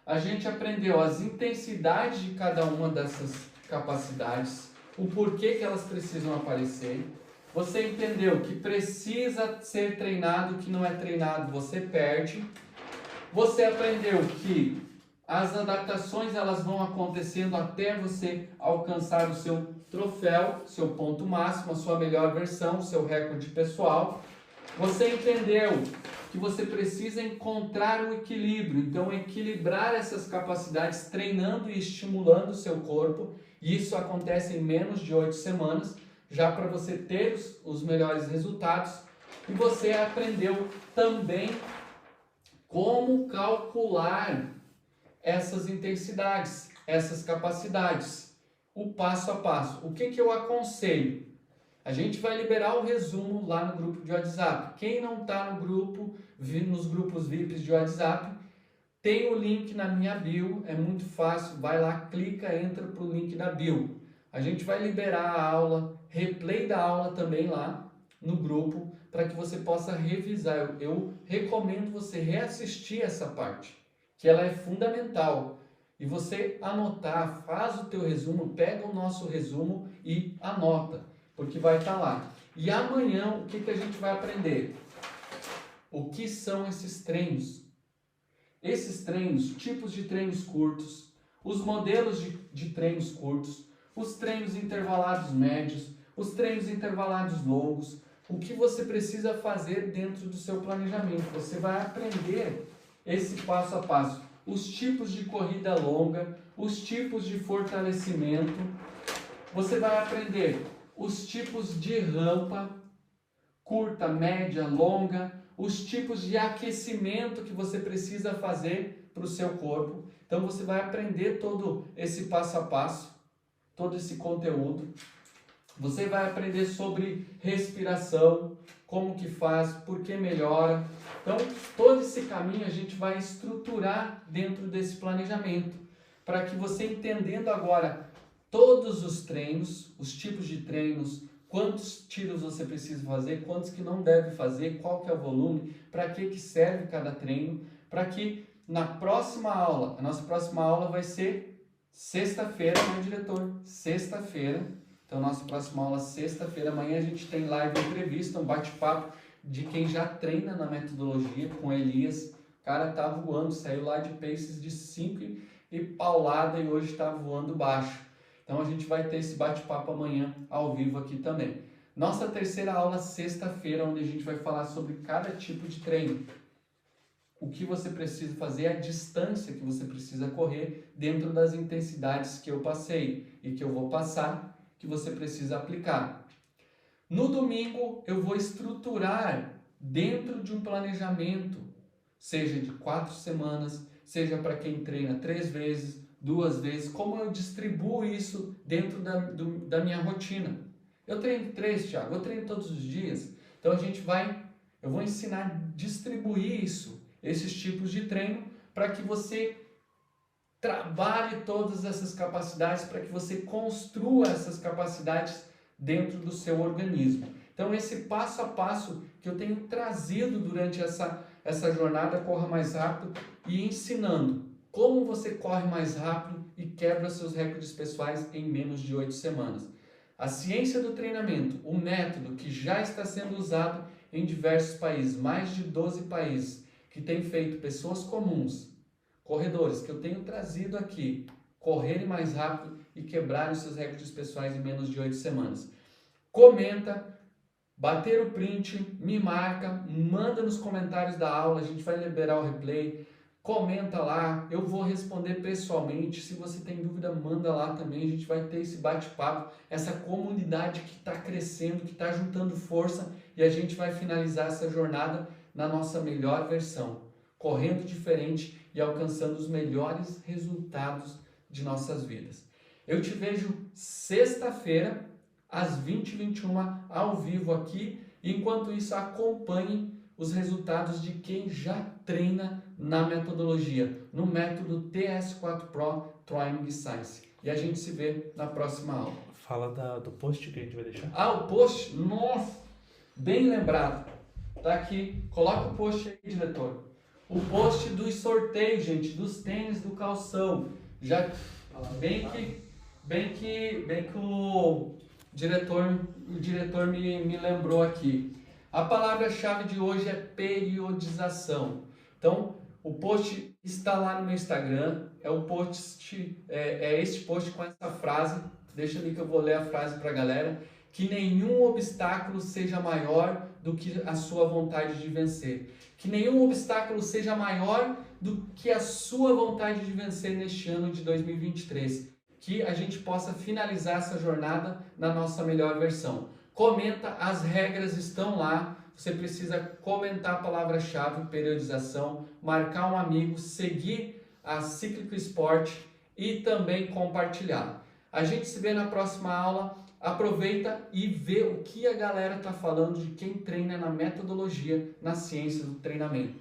A gente aprendeu as intensidades de cada uma dessas capacidades, o porquê que elas precisam aparecer. Você entendeu que precisa ser treinado, que não é treinado, você perde. Você aprendeu que as adaptações elas vão acontecendo até você alcançar o seu troféu, seu ponto máximo, a sua melhor versão, o seu recorde pessoal. Você entendeu que você precisa encontrar um equilíbrio, então equilibrar essas capacidades treinando e estimulando o seu corpo, e isso acontece em menos de 8 semanas, já para você ter os melhores resultados. E você aprendeu também como calcular essas intensidades, essas capacidades, o passo a passo. O que eu aconselho? A gente vai liberar o resumo lá no grupo de WhatsApp. Quem não está no grupo, nos grupos VIPs de WhatsApp, tem o link na minha bio, é muito fácil, vai lá, clica, entra para o link da bio. A gente vai liberar a aula, replay da aula também lá no grupo, para que você possa revisar. Eu recomendo você reassistir essa parte, que ela é fundamental. E você anotar, faz o teu resumo, pega o nosso resumo e anota, porque vai estar lá. E amanhã, o que a gente vai aprender? O que são esses treinos? Esses treinos, tipos de treinos curtos, os modelos de treinos curtos, os treinos intervalados médios, os treinos intervalados longos, o que você precisa fazer dentro do seu planejamento. Você vai aprender esse passo a passo. Os tipos de corrida longa, os tipos de fortalecimento. Você vai aprender os tipos de rampa, curta, média, longa, os tipos de aquecimento que você precisa fazer para o seu corpo. Então você vai aprender todo esse passo a passo, todo esse conteúdo. Você vai aprender sobre respiração, como que faz, por que melhora. Então, todo esse caminho a gente vai estruturar dentro desse planejamento, para que você, entendendo agora todos os treinos, os tipos de treinos, quantos tiros você precisa fazer, quantos que não deve fazer, qual que é o volume, para que serve cada treino, para que na próxima aula, a nossa próxima aula vai ser sexta-feira, né, diretor? Sexta-feira. Então, nossa próxima aula, sexta-feira, amanhã a gente tem live entrevista, um bate-papo de quem já treina na metodologia com Elias. O cara tá voando, saiu lá de paces de 5 e paulada e hoje está voando baixo. Então, a gente vai ter esse bate-papo amanhã ao vivo aqui também. Nossa terceira aula, sexta-feira, onde a gente vai falar sobre cada tipo de treino. O que você precisa fazer, a distância que você precisa correr dentro das intensidades que eu passei e que eu vou passar, que você precisa aplicar. No domingo, eu vou estruturar dentro de um planejamento, seja de 4 semanas, seja para quem treina 3 vezes, 2 vezes, como eu distribuo isso dentro da minha rotina. Eu treino 3, Thiago, eu treino todos os dias. Então eu vou ensinar a distribuir isso, esses tipos de treino, para que você trabalhe todas essas capacidades, para que você construa essas capacidades dentro do seu organismo. Então, esse passo a passo que eu tenho trazido durante essa jornada Corra Mais Rápido e ensinando como você corre mais rápido e quebra seus recordes pessoais em menos de 8 semanas. A ciência do treinamento, o método que já está sendo usado em diversos países, mais de 12 países, que tem feito pessoas comuns, corredores, que eu tenho trazido aqui, correrem mais rápido e quebrarem seus recordes pessoais em menos de 8 semanas. Comenta, bater o print, me marca, manda nos comentários da aula, a gente vai liberar o replay, comenta lá, eu vou responder pessoalmente. Se você tem dúvida, manda lá também, a gente vai ter esse bate-papo, essa comunidade que está crescendo, que está juntando força, e a gente vai finalizar essa jornada na nossa melhor versão, correndo diferente e alcançando os melhores resultados de nossas vidas. Eu te vejo sexta-feira, às 20h21, ao vivo aqui. Enquanto isso, acompanhe os resultados de quem já treina na metodologia, no método TS4 Pro Training Science. E a gente se vê na próxima aula. Fala do post que a gente vai deixar. Ah, o post? Nossa! Bem lembrado. Tá aqui. Coloca o post aí, diretor. O post dos sorteios, gente, dos tênis do calção. Já bem que o diretor me lembrou aqui. A palavra-chave de hoje é periodização. Então, O post está lá no meu Instagram, é este post com essa frase, deixa ali que eu vou ler a frase para a galera, que nenhum obstáculo seja maior do que a sua vontade de vencer. Que nenhum obstáculo seja maior do que a sua vontade de vencer neste ano de 2023. Que a gente possa finalizar essa jornada na nossa melhor versão. Comenta, as regras estão lá. Você precisa comentar a palavra-chave, periodização, marcar um amigo, seguir a Cíclico Sport e também compartilhar. A gente se vê na próxima aula. Aproveita e vê o que a galera está falando de quem treina na metodologia, na ciência do treinamento.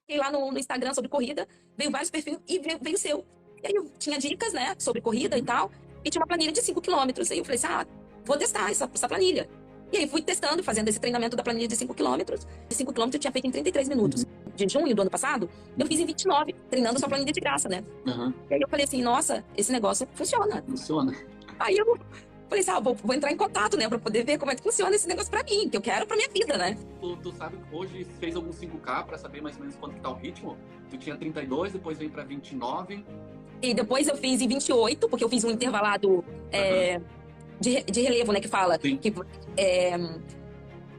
E lá no Instagram sobre corrida, veio vários perfis e veio o seu. E aí eu tinha dicas, né, sobre corrida e tal, e tinha uma planilha de 5 quilômetros. Aí eu falei assim, vou testar essa planilha. E aí fui testando, fazendo esse treinamento da planilha de 5 quilômetros. De 5 quilômetros eu tinha feito em 33 minutos. De junho do ano passado, eu fiz em 29, treinando essa planilha de graça, né? E aí eu falei assim, nossa, esse negócio funciona. Aí eu falei assim, vou entrar em contato, né, pra poder ver como é que funciona esse negócio pra mim, que eu quero pra minha vida, né? Tu sabe que hoje fez algum 5K pra saber mais ou menos quanto que tá o ritmo? Tu tinha 32, depois veio pra 29. E depois eu fiz em 28, porque eu fiz um intervalado de relevo, né, que fala. Que,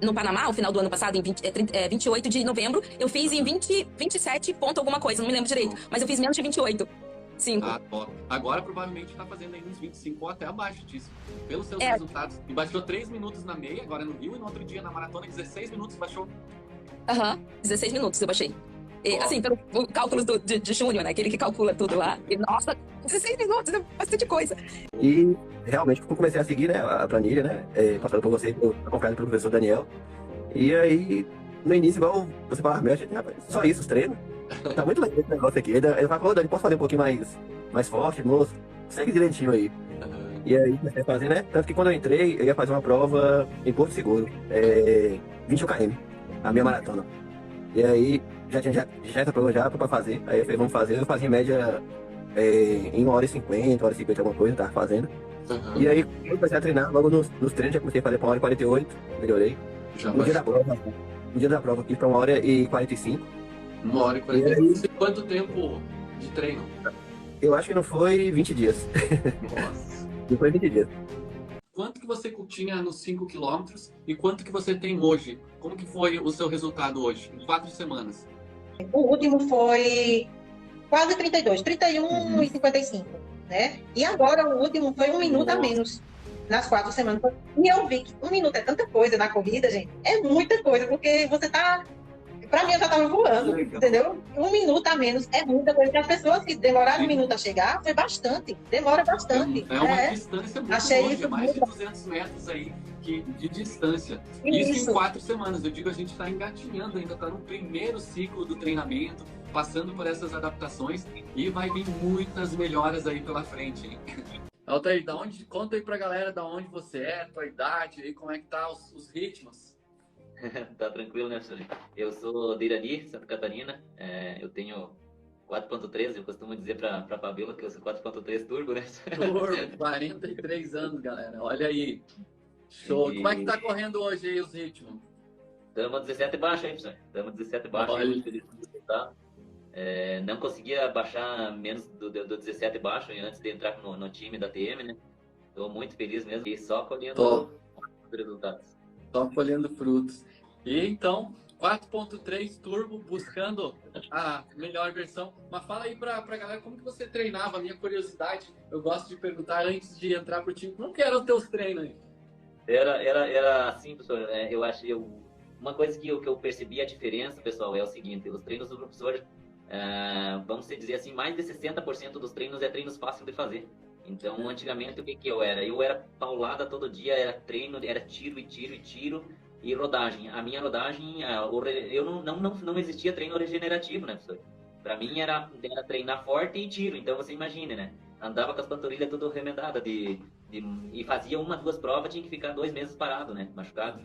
no Panamá, o final do ano passado, em 28 de novembro, eu fiz em 27 ponto alguma coisa, não me lembro direito. Mas eu fiz menos de 28. 5. Top. Agora provavelmente tá fazendo aí uns 25 ou até abaixo disso. Pelos seus resultados. E baixou 3 minutos na meia, agora no Rio, e no outro dia na maratona, 16 minutos baixou. 16 minutos eu baixei. E, assim, pelo cálculo de Júnior, né? Aquele que calcula tudo lá. E, nossa, 16 minutos é bastante coisa. E realmente eu comecei a seguir, né, a planilha, né? Passando por você, acompanhado pelo professor Daniel. E aí, no início, igual você falava, rapaz, só isso, os treinos. Tá muito legal esse negócio aqui. Ele falou, Dani, posso fazer um pouquinho mais forte, moço? Segue direitinho aí. E aí, comecei a fazer, né? Tanto que quando eu entrei, eu ia fazer uma prova em Porto Seguro, 21 km, a minha maratona. E aí, já tinha essa prova já pra fazer. Aí eu falei, vamos fazer. Eu fazia em média em 1h50, 1h50, alguma coisa, tava fazendo. E aí, eu comecei a treinar, logo nos treinos, já comecei a fazer pra 1h48, melhorei. No dia da prova, aqui pra 1h45. 1h45. Quanto tempo de treino? Eu acho que não foi 20 dias. Nossa. Não foi 20 dias. Quanto que você tinha nos 5 quilômetros e quanto que você tem hoje? Como que foi o seu resultado hoje, em 4 semanas? O último foi quase 32, 31 e 55, né? E agora o último foi 1 minuto a menos nas 4 semanas. E eu vi que 1 minuto é tanta coisa na corrida, gente. É muita coisa, porque você tá... Pra mim, eu já tava voando, entendeu? 1 minuto a menos é muita coisa. As pessoas que demoraram 1 minuto a chegar, foi bastante. Demora bastante. É uma distância muito longe, mais de 200 metros aí de distância. Isso em 4 semanas. Eu digo, a gente tá engatinhando, ainda tá no primeiro ciclo do treinamento, passando por essas adaptações e vai vir muitas melhoras aí pela frente, hein? Altair, conta aí pra galera da onde você é, tua idade, aí, como é que tá os ritmos. Tá tranquilo, né, professor? Eu sou de Irani, Santa Catarina. Eu tenho 4.3, eu costumo dizer pra Fabíola que eu sou 4.3 turbo, né? Turbo, 43 anos, galera. Olha aí. Show. Como é que tá correndo hoje aí os ritmos? Estamos 17 baixo aí, professor. Estamos 17 baixo aí. Não conseguia baixar menos do 17 baixo antes de entrar no time da TM, né? Estou muito feliz mesmo e só colhendo os resultados. Só colhendo frutos. E então, 4.3 turbo, buscando a melhor versão. Mas fala aí pra galera como que você treinava. A minha curiosidade, eu gosto de perguntar antes de entrar pro time, como que eram os teus treinos aí? Era assim, professor, né? Eu acho uma coisa que eu percebi a diferença, pessoal, é o seguinte: os treinos do professor, vamos dizer assim, mais de 60% dos treinos é treinos fáceis de fazer. Então, antigamente, o que eu era? Eu era paulada todo dia, era treino, era tiro e rodagem. A minha rodagem, não existia treino regenerativo, né, professor? Para mim era treinar forte e tiro. Então, você imagine, né? Andava com as panturrilhas tudo remendada e fazia 1, 2 provas, tinha que ficar 2 meses parado, né? Machucado.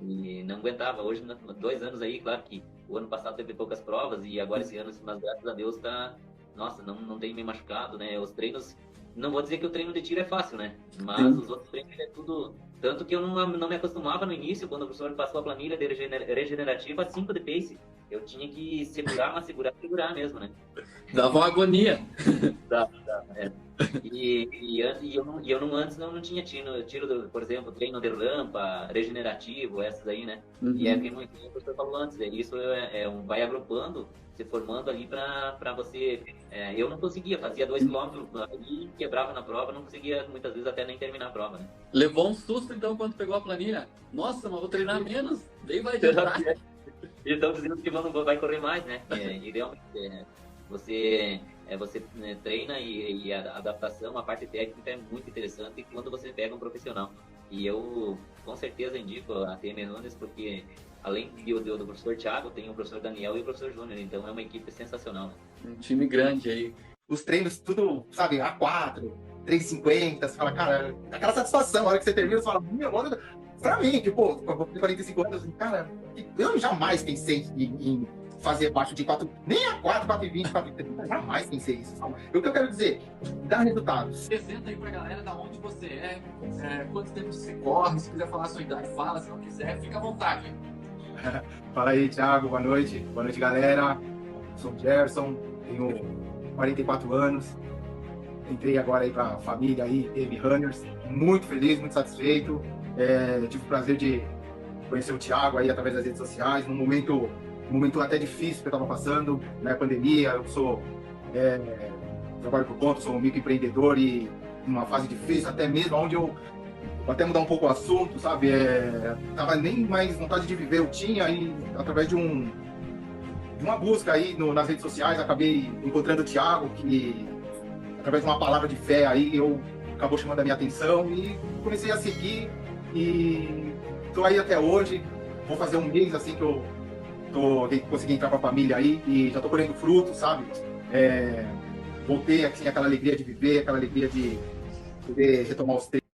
E não aguentava. Hoje, 2 anos aí, claro que o ano passado teve poucas provas e agora esse ano, mas graças a Deus tá... Nossa, não tem me machucado, né? Os treinos... Não vou dizer que o treino de tiro é fácil, né? Mas os outros treinos é tudo... Tanto que eu não me acostumava no início, quando o professor passou a planilha de regenerativa, 5 de pace. eu tinha que segurar mesmo, né? Dava uma agonia. É. E eu não, antes não tinha por exemplo, treino de rampa, regenerativo, essas aí, né? Uhum. E é o que o professor falou antes, isso vai agrupando, se formando ali para você. Eu não conseguia, fazia 2 km e quebrava na prova, não conseguia muitas vezes até nem terminar a prova, né? Levou um susto então quando pegou a planilha? Nossa, mas vou treinar menos, nem vai adiantar. E estão dizendo que vai correr mais, né? E realmente você treina e a adaptação, a parte técnica é muito interessante quando você pega um profissional. E eu com certeza indico a TM Runners, porque além do professor Thiago, tem o professor Daniel e o professor Júnior, então é uma equipe sensacional. Um time grande aí. Os treinos tudo, sabe, A4, 3,50, você fala, cara, aquela satisfação, a hora que você termina, você fala, meu, olha, pra mim, que, pô, eu vou ter 45 anos, cara, eu jamais pensei em fazer abaixo de 4, nem a 4,20, 4,30, jamais pensei isso, sabe? O que eu quero dizer, dá resultados. Apresenta aí pra galera da onde você é, quanto tempo você corre, se quiser falar a sua idade, fala, se não quiser, fica à vontade. Fala aí, Thiago, boa noite, galera, sou o Gerson, tenho 44 anos, entrei agora aí pra família aí, TM Runners, muito feliz, muito satisfeito, tive o prazer de conhecer o Thiago aí através das redes sociais, num momento até difícil que eu estava passando, na pandemia. Eu sou trabalho por conta, sou um microempreendedor e numa fase difícil, até mesmo onde eu vou até mudar um pouco o assunto, sabe? Tava nem mais vontade de viver, eu tinha e através de uma busca aí nas redes sociais, acabei encontrando o Thiago, que através de uma palavra de fé aí, acabou chamando a minha atenção e comecei a seguir e tô aí até hoje. Vou fazer um mês assim que eu consegui entrar pra família aí e já tô colhendo frutos, sabe? Voltei assim, aquela alegria de viver, aquela alegria de poder retomar os treinos.